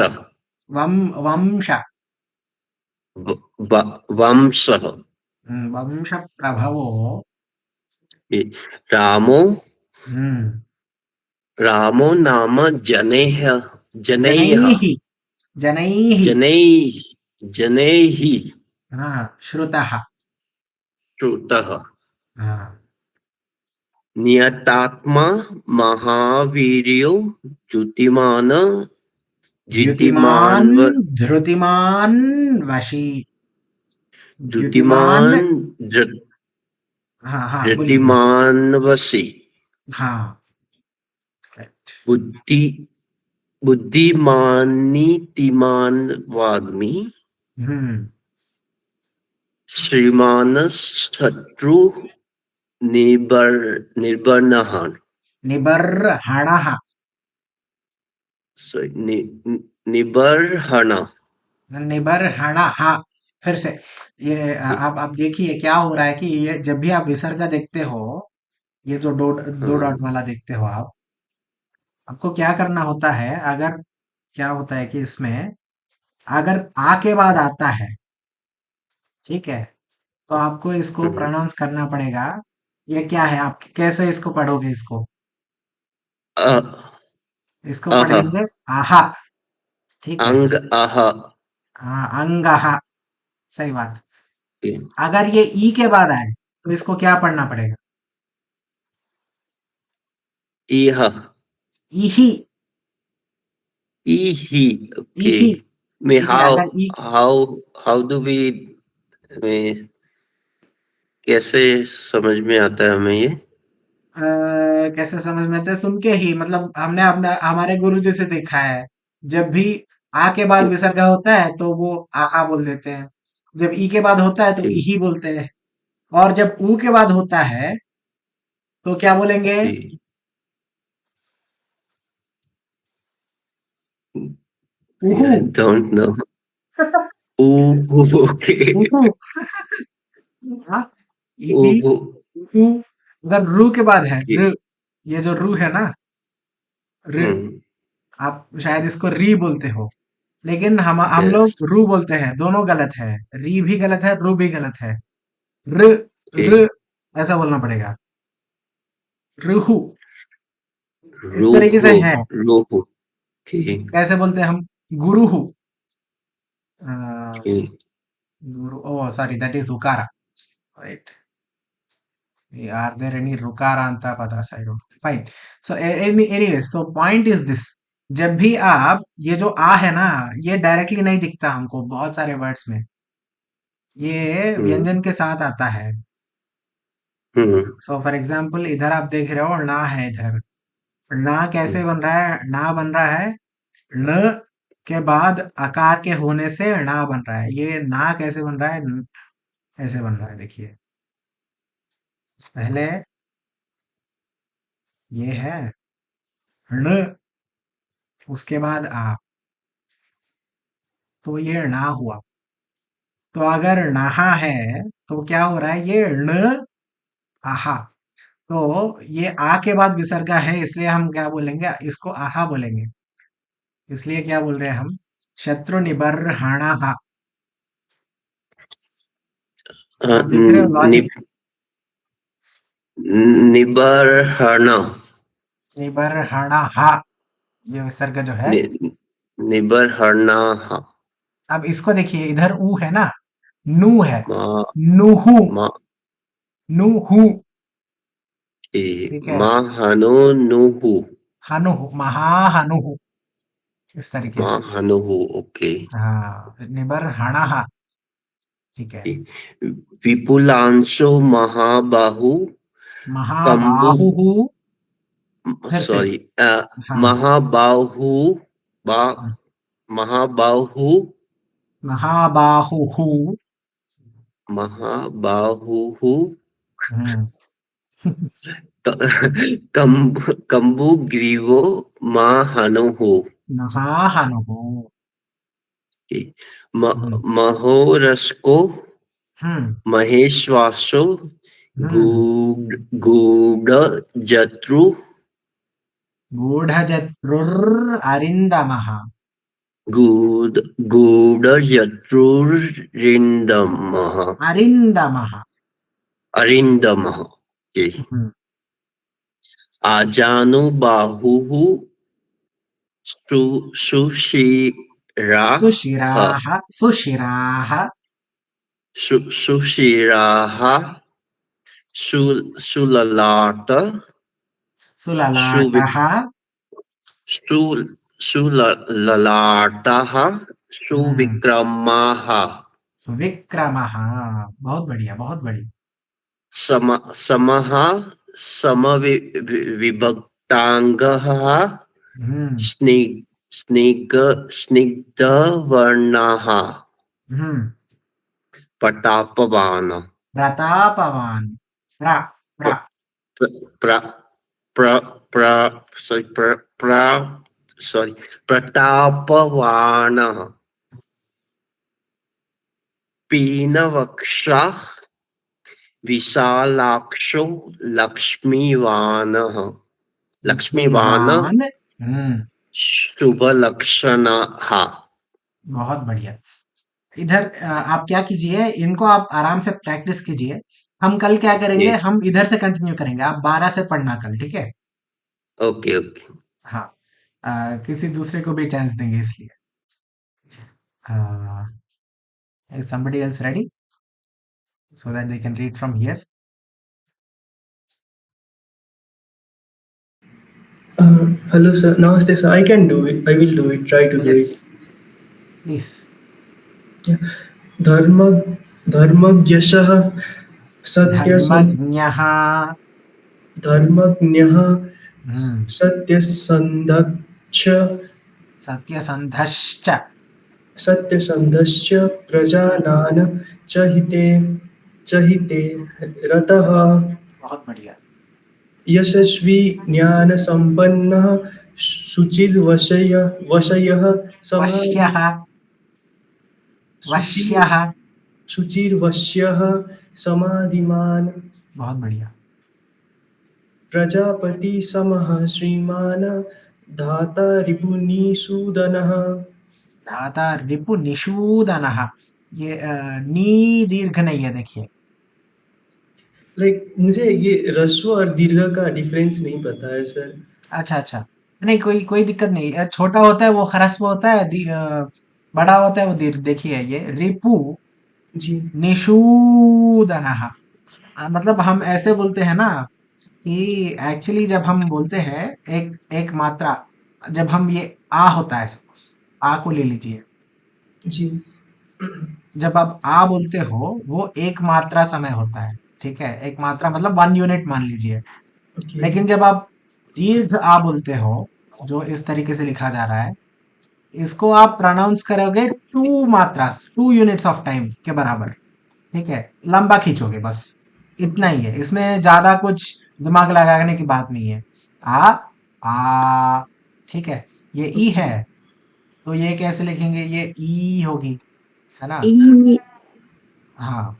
वंश वंश वंश प्रभवो रामो हम्म रामो नाम जनैः जनैः जनैः जनैः जनैः जनैः हाँ श्रुतः श्रुतः हाँ नियतात्मा महावीर्यो द्युतिमान द्युतिमान धृतिमान वशी द्युतिमान द्युतिमान हाँ हाँ बोलिए बोलिए। धृतिमान वशी हाँ करेक्ट। बुद्धि बुद्धिमानीतिमान वाग्मी श्रीमान शत्रु निर्बर्णः निबर्हणः निबर्हण निबर्हणः। फिर से ये आप देखिए क्या हो रहा है कि ये जब भी आप विसर्ग देखते हो, ये जो दो डॉट वाला देखते हो आप, आपको क्या करना होता है, अगर क्या होता है कि इसमें अगर आ के बाद आता है, ठीक है, तो आपको इसको प्रोनाउंस करना पड़ेगा। ये क्या है, आप कैसे इसको पढ़ोगे, इसको पढ़ेंगे आहा। ठीक है, अंग आह हाँ अंगहा, सही बात। अगर ये ई के बाद आए तो इसको क्या पढ़ना पड़ेगा? इह इही इही ओके इही में ठीक है। अगर ई हाउ डू वी में कैसे समझ में आता है हमें ये? कैसे समझ में आता है? सुन के ही, मतलब हमने अपना हमारे गुरु जी से देखा है, जब भी आ के बाद विसर्ग होता है तो वो आहा बोल देते हैं, जब ई के बाद होता है तो ठीक इही बोलते हैं, और जब ऊ के बाद होता है तो क्या बोलेंगे? उहू। डोंट नो ओके उहू। हाँ, इही उहू। अगर रू के बाद है र, ये जो रू है ना र, आप शायद इसको री बोलते हो, लेकिन हम लोग रू बोलते हैं। दोनों गलत है, री भी गलत है, रू भी गलत है। र र ऐसा बोलना पड़ेगा, रुहु। इस तरीके से है। रोहू कैसे बोलते हैं हम? गुरुहु। Guru. Oh, sorry, that is Ukara. Right. Are there any Rukaranta padas? I don't. Fine. So anyways, so point is this. जब भी आप ये जो आ है ना, ये डायरेक्टली नहीं दिखता हमको बहुत सारे वर्ड्स में, ये व्यंजन के साथ आता है. सो फॉर एग्जाम्पल इधर आप देख रहे हो ना है इधर. ना कैसे बन रहा है? ना बन रहा है न के बाद आकार के होने से ना बन रहा है. ये ना कैसे बन रहा है? ऐसे बन रहा है, देखिए. पहले ये है न, उसके बाद आ, तो ये ना हुआ. तो अगर नहा है तो क्या हो रहा है? ये न आहा. तो ये आ के बाद विसर्गा है, इसलिए हम क्या बोलेंगे? इसको आहा बोलेंगे. इसलिए क्या बोल रहे हैं हम? शत्रु निबर्हणः. आप देख रहे हो लॉजिक? निबर्हण. निबर्हणः, ये विसर्ग जो है. निबर्हण. अब इसको देखिए, इधर ऊ है ना, नू है, मा नुहु, मा नुहु. ठीक है. महानो नुहु. हनुहु, महाहनुहु, इस तरीके से. महानुहु. ओके. हाँ, निबर्हणः. ठीक है. विपुलांशो महाबाहु. कंबु. महाबाहुहु. फिर से. सॉरी. हाँ. महाबाहु. हाँ. महाबाहु. महाबाहुहु. महाबाहुहु. हम्म. कंबु ग्रीवो महानुहु. महाहनुहु. हम्म. महोरस्को हम्म. महेश्वासो हम्म. गूढ़जत्रु. गूढ़जत्रुर् अरिन्दमः. गूढ़जत्रुरिन्दमः. अरिन्दमः. अरिन्दमः. हम्म. आजानुबाहुः सुशिराः. सुशिराः. सुशिराः. सुशिराः. सुललाट. सुललाटः. सुललाटः. सुविक्रमाः. सुविक्रमः. बहुत बढ़िया, बहुत बढ़िया. समः. समविभक्ताङ्गः. हम्म. स्निग्धवर्णः. हम्म. प्रतापवान. प्रतापवान. प्र प्र प्र प्र प्र sorry प्रतापवान. पीनवक्षः. विशालाक्षो लक्ष्मीवानः. लक्ष्मीवान. शुभलक्षणः. बहुत बढ़िया. इधर आप क्या कीजिए, इनको आप आराम से प्रैक्टिस कीजिए. हम कल क्या करेंगे, हम इधर से कंटिन्यू करेंगे. आप 12 से पढ़ना कल, ठीक है? Okay okay. हाँ. किसी दूसरे को भी चांस देंगे इसलिए. Is somebody else ready so that they can read from here? Hello sir, namaste sir. I can do it. I will do it. Try to do Yes, it. please. Yeah. धर्मज्ञशः धर्मज्ञः. धर्मज्ञः हम्म. सत्यसन्धश्च. सत्यसन्धश्च. सत्यसन्धश्च प्रजानां चहिते रतः. बहुत बढ़िया. यशस्वी ज्ञानसम्पन्नः शुचिर्वशयः वश्यः. वश्यः. शुचिर्वश्यः समाधिमान्. बहुत बढ़िया. प्रजापति समः श्रीमान् धाता रिपुनिषूदनः. धाता रिपुनिषूदनः. ये नी दीर्घ नहीं है, देखिए. लाइक मुझे ये ह्रस्व और दीर्घ का डिफरेंस नहीं पता है सर. अच्छा अच्छा. नहीं, कोई दिक्कत नहीं. छोटा होता है वो ह्रस्व होता है, बड़ा होता है वो दीर्घ. देखिए ये रिपु जी निषूदनः। मतलब हम ऐसे बोलते हैं ना कि एक्चुअली जब हम बोलते हैं एक एक मात्रा, जब हम ये आ होता है, सपोज आ को ले लीजिए, जी जब आप आ बोलते हो वो एक मात्रा समय होता है, ठीक है, एक मात्रा मतलब 1 यूनिट मान लीजिए। ओके लेकिन जब आप दीर्घ आ बोलते हो, जो इस तरीके से लिखा जा रहा है, इसको आप प्रोनाउंस करोगे 2 यूनिट्स ऑफ टाइम के बराबर, ठीक है, लंबा खींचोगे बस, इतना ही है, इसमें ज्यादा कुछ दिमाग लगाने की बात नहीं है। आ ठीक है, ये ई ओके है, तो ये कैसे लिखेंगे, ये ई होगी, है ना। ई हाँ,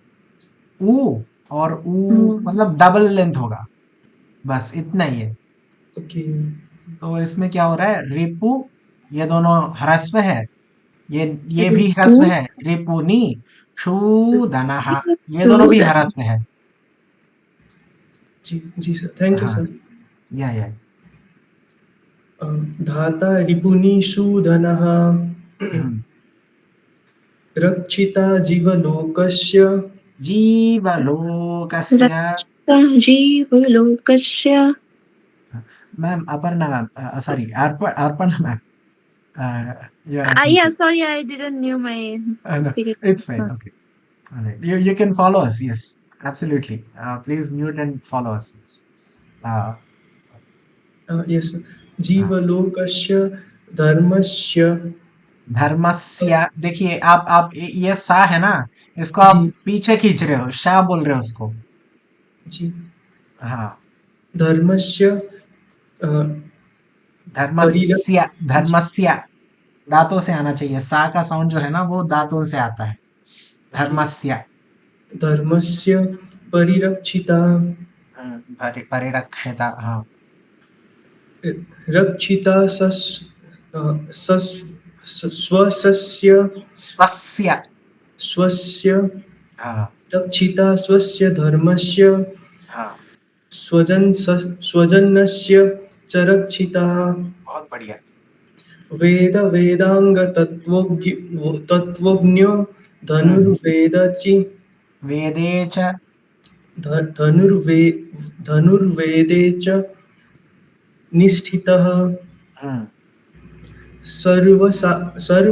ऊ, और ऊ मतलब डबल लेंथ होगा, बस इतना ही है। ओके तो इसमें क्या हो रहा है, रिपु, ये दोनों ह्रस्व है, ये भी ऋतु ह्रस्व है, रिपुनी क्षूधनः, ये दोनों भी ह्रस्व है। जी सर, थैंक यू हाँ, सर। या धाता रिपुनिषूदनः हम्म। रक्षिता जीवलोकस्य जीवलोकस्य। रक्षिता जीवलोकस्य। Ma'am, Aparna ma'am, sorry, Arpana ma'am, you are asking Yeah, to, sorry, I didn't knew my no, speaker. it's fine, okay, all right, you can follow us, yes, absolutely, please mute and follow us, yes. uh, yes हाँ, जीवलोकस्य धर्मस्य। धर्मस्य, देखिए आप ये सा है ना, इसको आप जी पीछे खींच रहे हो, शा बोल रहे हो उसको। जी हाँ, धर्मस्य परिरक धर्मस्य, जी धर्मस्य दांतों से आना चाहिए, सा का साउंड जो है ना वो दांतों से आता है, ओके धर्मस्य। धर्मस्य परिरक्षिता परिरक्षिता, हाँ। रक्षिता सस् स्वस्य स्वस्य, स्वस्य हाँ रक्षिता स्वस्य धर्मस्य हाँ, स्वजनस्य च रक्षिता बहुत बढ़िया। वेद वेदांग तत्वज्ञो धनुर्वेद च वेदे च, धनुर्वे धनुर्वेदे च निष्ठितः हम्म, सर्वशास्त्रात्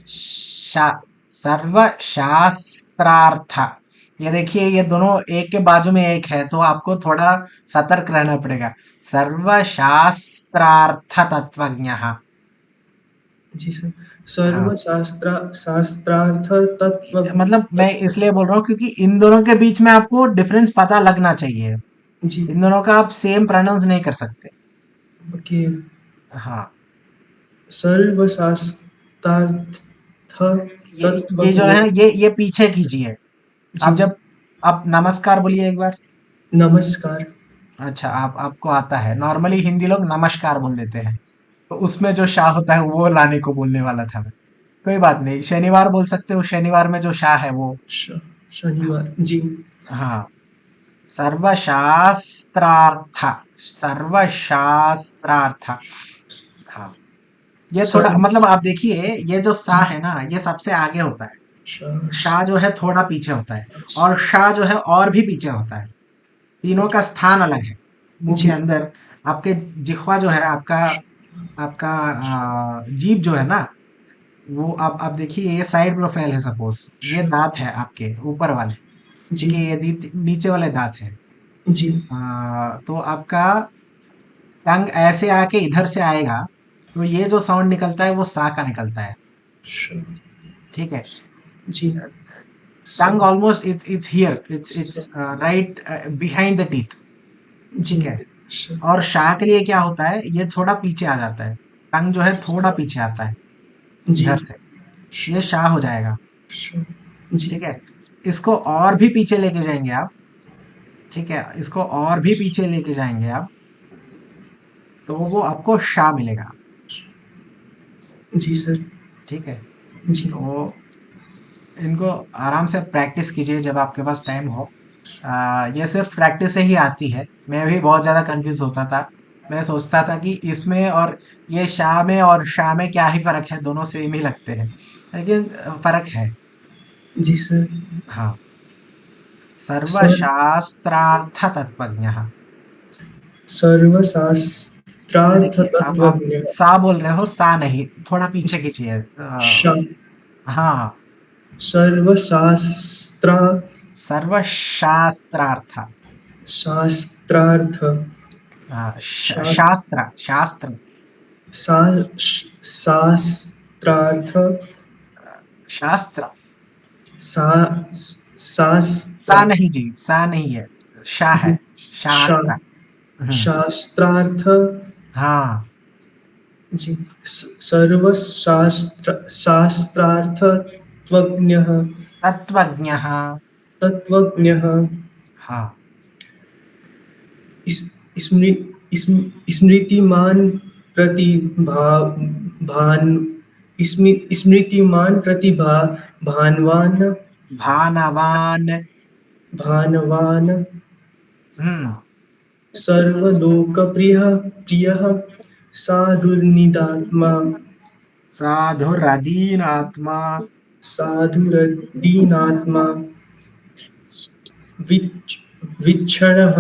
शा, सर्वशास्त्रार्थ। ये देखिए, ये दोनों एक के बाजू में एक है, तो आपको थोड़ा सतर्क रहना पड़ेगा। सर्वशास्त्रार्थ तत्वज्ञः। जी सर हाँ, शास्त्रार्थ तत्व मतलब मैं इसलिए बोल रहा हूँ क्योंकि इन दोनों के बीच में आपको डिफरेंस पता लगना चाहिए, जी इन दोनों का आप सेम प्रोनाउंस नहीं कर सकते। ओके हाँ, सर्वशास्त्रार्थ ये जो तत्वज्ञ है, ये पीछे कीजिए। जी आप जब आप नमस्कार बोलिए एक बार। नमस्कार अच्छा, आपको आता है, नॉर्मली हिंदी लोग नमस्कार बोल देते हैं, तो उसमें जो शाह होता है वो लाने को बोलने वाला था मैं। कोई बात नहीं, शनिवार बोल सकते हो, शनिवार में जो शाह है वो। शनिवार जी हाँ, सर्वशास्त्रार्थ, सर्वशास्त्रार्थ। हाँ, ये थोड़ा सर्व मतलब आप देखिए, ये जो सा जी है ना, ये सबसे आगे होता है, शास शाह जो है थोड़ा पीछे होता है, और शाह जो है और भी पीछे होता है। तीनों का स्थान अलग है मुंह के जी अंदर। आपके जिह्वा जो है, आपका आपका जीभ जो है ना, वो आप देखिए, ये साइड प्रोफाइल है, सपोज ये दांत है आपके ऊपर वाले, जी ठीक है, ये नीचे वाले दांत है। जी तो आपका टंग ऐसे आके इधर से आएगा, तो ये जो साउंड निकलता है वो सा का निकलता है, श- ठीक है। जी टंग स- ऑलमोस्ट इट्स हियर, इट्स स- राइट बिहाइंड द टीथ, जी ठीक है। श- और शाह के लिए क्या होता है, ये थोड़ा पीछे आ जाता है, टंग जो है थोड़ा पीछे आता है जी इधर से, ये शाह हो जाएगा, श- जी ठीक है। इसको और भी पीछे लेके जाएंगे आप, ठीक है, इसको और भी पीछे लेके जाएंगे आप, तो वो आपको शाह मिलेगा, जी सर ठीक है। जी तो इनको आराम से प्रैक्टिस कीजिए जब आपके पास टाइम हो। ये सिर्फ प्रैक्टिस से ही आती है, मैं भी बहुत ज़्यादा कंफ्यूज होता था, मैं सोचता था कि इसमें और ये शाह में और शाह में क्या ही फर्क है, दोनों सेम ही लगते हैं, लेकिन फर्क है। जी सर। हाँ, सर सर्वशास्त्रार्थ तत्वज्ञः। ये सर्वशास्त्रार्थ देखिए, आप तत्वज्ञ। सा बोल रहे हो, सा नहीं, थोड़ा पीछे खींचिए। शा हाँ, सर्वशास्त्रा सर्वशास्त्रार्थ। शास्त्रार्थ शास शास्त्र शास्त्र सा शास्त्रार्थ शास्त्र। सा सा शास्त्र नहीं जी, सा नहीं है, शाह जी है, शा शास्त्र। हम्म, शास्त्रार्थ हाँ, जी सर्वशास्त्र शास्त्रार्थ तत्वज्ञः तत्वज्ञः। तत्वज्ञः हाँ, स्मृतिमान प्रतिभा भान स्मृतिमान प्रतिभा भानवान भानवान। भानवान हम्म, सर्वलोकप्रियः प्रियः साधुर्निदात्मा साधुरदीनात्मा। साधुरदीनात्मा विच विक्षणः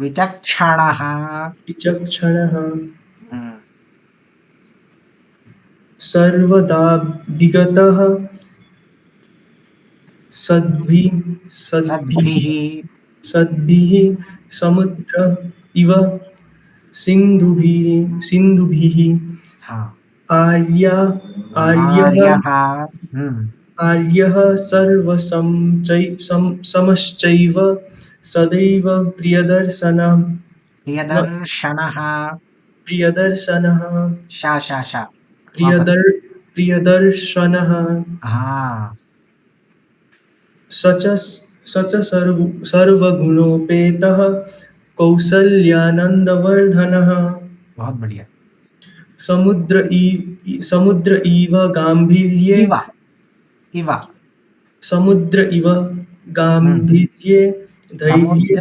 विचक्षणः। विचक्षणः हम्म, सर्वदा विगतः सद्भिः सद्भिः। सद्भिः समुद्र इव सिन्धुभिः हाँ, आर्या आर्यः आर्यः। हम्म, आर्यः समश्चैव सदैव प्रियदर्शनः। प्रियदर्शनः शा वापस। प्रियदर्शनः हाँ, स च सर्वगुणोपेतः कौसल्यानन्दवर्धनः बहुत बढ़िया। समुद्र इव गाम्भीर्ये इवा इवा। समुद्र इव हम्म, गाम्भीर्ये धैर्ये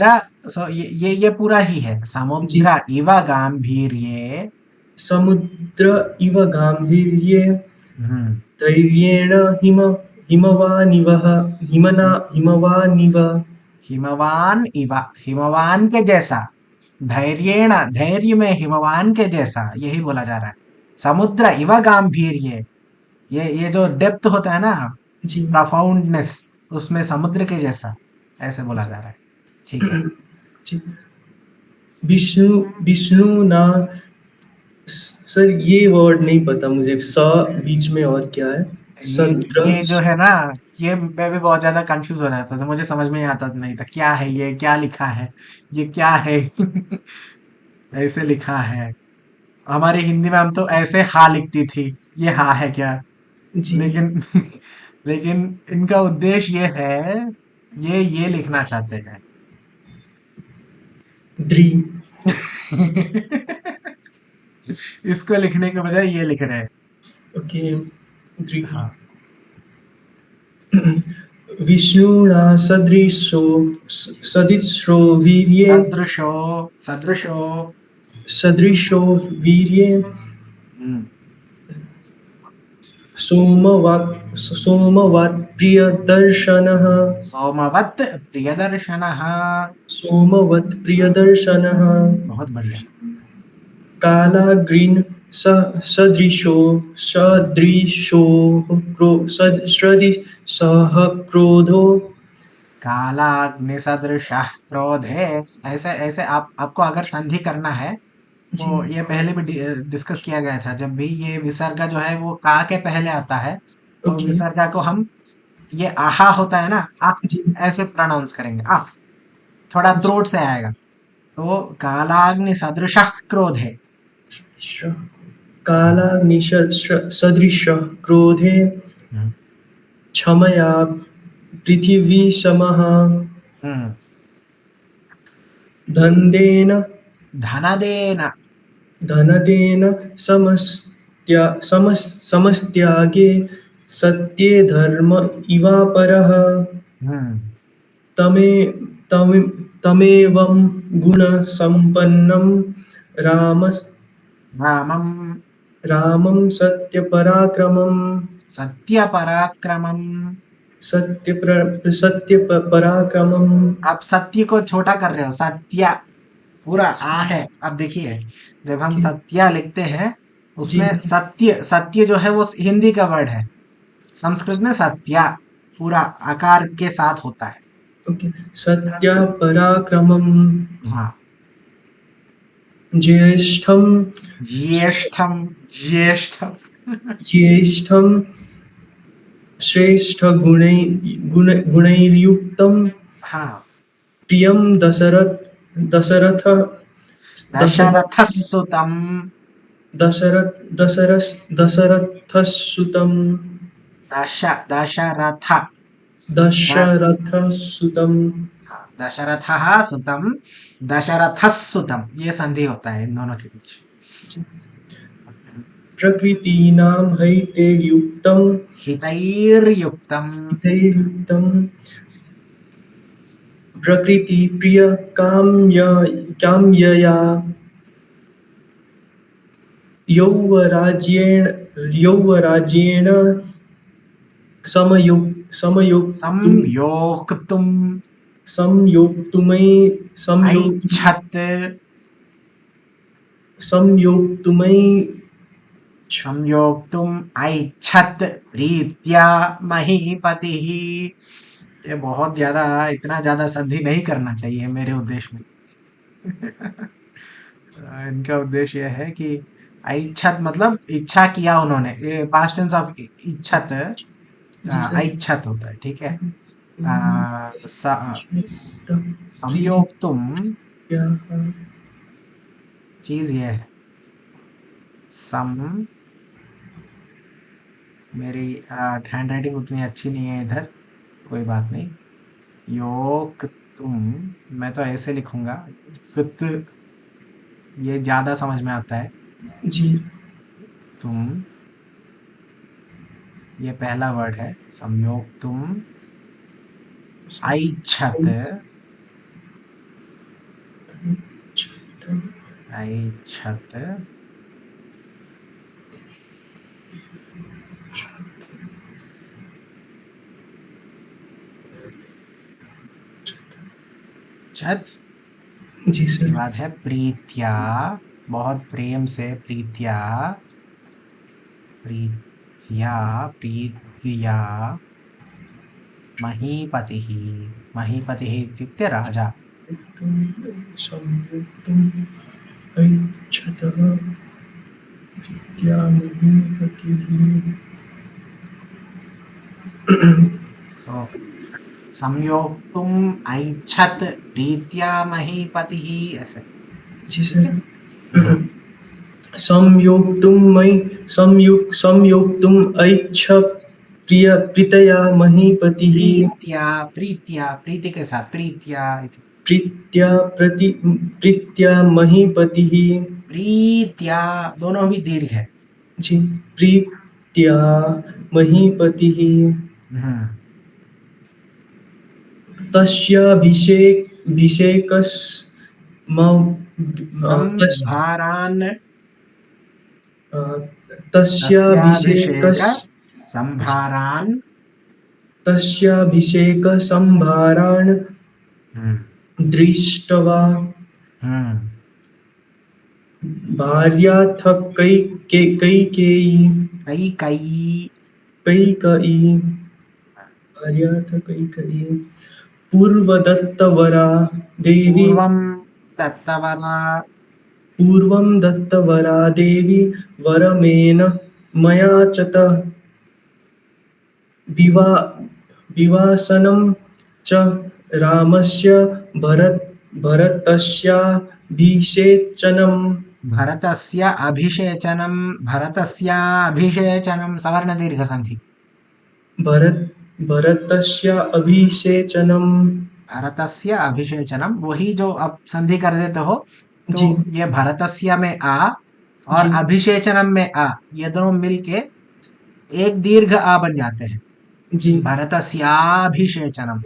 समुद्र। ये पूरा ही है, जी समुद्र इव गांभीर्ये। समुद्र इव गाम्भीर्ये हम्म, धैर्येण हिमवानिव हि- हिमवानिव हिमवान इव, हिमवान के जैसा। धैर्येण, धैर्य में हिमवान के जैसा, यही बोला जा रहा है। समुद्र इव गांभीर्ये, ये जो डेप्थ होता है ना, जी प्रफाउंडनेस, उसमें समुद्र के जैसा, ऐसे बोला जा रहा है। ठीक है। जी विष्णु ना सर ये वर्ड नहीं पता मुझे स बीच में और क्या है सद्र ये जो है ना, ये मैं भी बहुत ज्यादा कंफ्यूज हो जाता था, मुझे समझ में ही आता नहीं था क्या है, ये क्या लिखा है, ये क्या है। ऐसे लिखा है। हमारी हिंदी में हम तो ऐसे हा लिखती थी, ये हा है क्या। जी लेकिन लेकिन इनका उद्देश्य ये है, ये लिखना चाहते हैं। द्री इसको लिखने के बजाय ये लिख रहे हैं। ओके द्री हाँ, विष्णुना सदृशो वीर्ये सदृशो सदृशो। सदृशो वीर्ये हम्म, सोमवत् प्रियदर्शनः सोमवत् प्रियदर्शनः। सोमवत् प्रियदर्शनः बहुत बढ़िया। कालाग्रीन सदृशः क्रोधो कालाग्नि सदृशः क्रोधे। ऐसे ऐसे आपको अगर संधि करना है, जी तो ये पहले भी डिस्कस किया गया था, जब भी ये विसर्ग जो है वो का के पहले आता है, तो ओके विसर्गा को हम, ये आहा होता है ना, आ, जी ऐसे प्रोनाउंस करेंगे, आ, थोड़ा जी थ्रोट से आएगा। तो कालाग्नि सदृशः क्रोधे। हाँ। सदृशः क्रोधे हम्म, क्षमया पृथिवी समः हम्म, धन्देन धनदेन। धनदेन समस्त्यागे सत्ये धर्म इवापरः हम्म, तमे तमेवं गुणसम्पन्नं रामस रामं रामं सत्यपराक्रमं सत्यपराक्रमं। सत्यपराक्रमं। आप सत्य को छोटा कर रहे हो, सत्य पूरा आ है। अब देखिए, जब हम ओके सत्या लिखते हैं जी उसमें सत्य सत्य जो है वो हिंदी का वर्ड है, संस्कृत में सत्या पूरा आकार के साथ होता है। ओके सत्यपराक्रमं हाँ, ज्येष्ठं ज्येष्ठम ज्येष्ठम। ज्येष्ठं गुणैर्युक्तं हाँ, प्रियं दशरथ दशरथस्सुतम। दशरथसुतं दशरथ द- दशरथसुतं। हाँ, दशरथः सुतम, दशरथस्सुतम, ये संधि होता है इन दोनों के बीच। प्रकृतीनां हैतेर्युक्तं हितैर्युक्तम। हितैर्युक्तं प्रकृतिप्रिय काम्यया यौवराज्येण समयोक्तुं संयोक्तुम संयोक्तुमै ऐच्छत् संयोक्तुमै संयोक्तुम ऐच्छत् प्रीत्या महीपतिः। ये बहुत ज्यादा, इतना ज्यादा संधि नहीं करना चाहिए मेरे उद्देश्य में। इनका उद्देश्य यह है कि ऐच्छत् मतलब इच्छा किया उन्होंने, ये पास्ट टेंस ऑफ इच्छत जी सर ऐच्छत होता है, ठीक है। संयोक्तुम चीज ये है, सम, मेरी हैंड राइटिंग उतनी अच्छी नहीं है इधर, कोई बात नहीं। योग तुम, मैं तो ऐसे लिखूंगा, कुत, ये ज्यादा समझ में आता है। जी तुम, ये पहला वर्ड है, संयोग तुम ऐच्छत, ऐच्छत छत। जी इसके सर बाद है प्रीत्या, बहुत प्रेम से, प्रीत्या प्रीत्या प्रीत्या महीपतिः, महीपतिः इत्युक्ते राजा। संयोक्तुम् ऐच्छतः विद्यामहीपतिः। सो संयोक्तुम् ऐच्छत् प्रीत्या महीपतिः, ऐसे। जी सर संयोक्तुम् ऐच्छ प्रीतया महीपतिः। प्रीत्या प्रीत्या, प्रीति के साथ प्रीत्या इति। प्रीत्या महीपतिः। प्रीत्या दोनों भी दीर्घ है। जी प्रीत्या महीपतिः संभारान्, तस्याभिषेकस् संभारान् तस्याभिषेकसंभारान् दृष्ट्वा भार्याथ कैकेयी भार्याथ कैकेयी पूर्वदत्तवरा देवी पूर्वं दत्तवरा देवी वरमेन मया च विवासनं च रामस्य भरतस्याभिषेचनम्। भरतस्य अभिषेचनम, भरतस्याभिषेचनम सवर्ण दीर्घ संधि। भरतस्य अभिषेचनम, वही जो आप संधि कर देते हो, तो जी ये भरतस्य में आ और जी अभिषेचनम में आ, ये दोनों मिलके एक दीर्घ आ बन जाते हैं, जी भरतस्याभिषेचनम।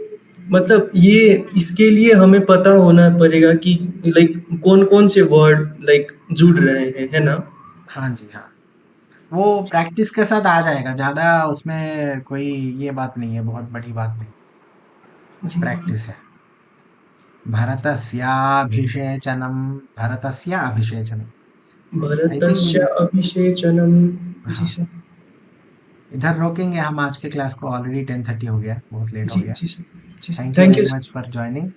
मतलब ये इसके लिए हमें पता होना पड़ेगा कि लाइक कौन-कौन से वर्ड लाइक जुड़ रहे हैं, है ना? हाँ जी, हाँ। वो प्रैक्टिस के साथ आ जाएगा, ज़्यादा उसमें कोई ये बात नहीं है, बहुत बड़ी बात नहीं, जी। प्रैक्टिस है। भरतस्याभिषेचनं भरतस्य अभिषेचनम्। आई भरतस्य थिंक अभिषेचनम। जी हाँ, सर। इधर रोकेंगे हम आज के क्लास को, ऑलरेडी 10:30 हो गया, बहुत लेट हो जी, गया। जी सर। जी sir. Thank you thank you very sir. Much for joining.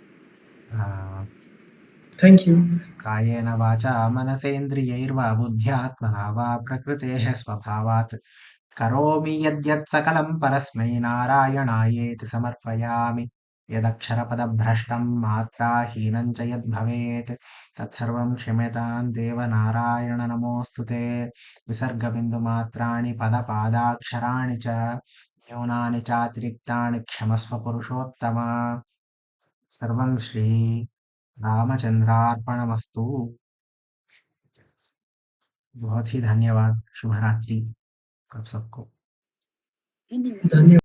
Thank you. कायेन वाचा मनसेन्द्रियैर्वा बुद्ध्यात्मना वा प्रकृतेः स्वभावात् करोमि यद्यत् सकलं परस्मै नारायणायेति समर्पयामि। यदक्षरपदभ्रष्टं मात्राहीनं च यद्भवेत् तत्सर्वं क्षम्यतां देव नारायण नमोऽस्तु ते। विसर्गबिन्दुमात्राणि पदपादाक्षराणि च न्यूनानि चातिरिक्तानि क्षमस्व पुरुषोत्तम। सर्वं श्री रामचंद्रार्पणमस्तु। बहुत ही धन्यवाद। शुभ रात्रि आप सबको। धन्यवाद।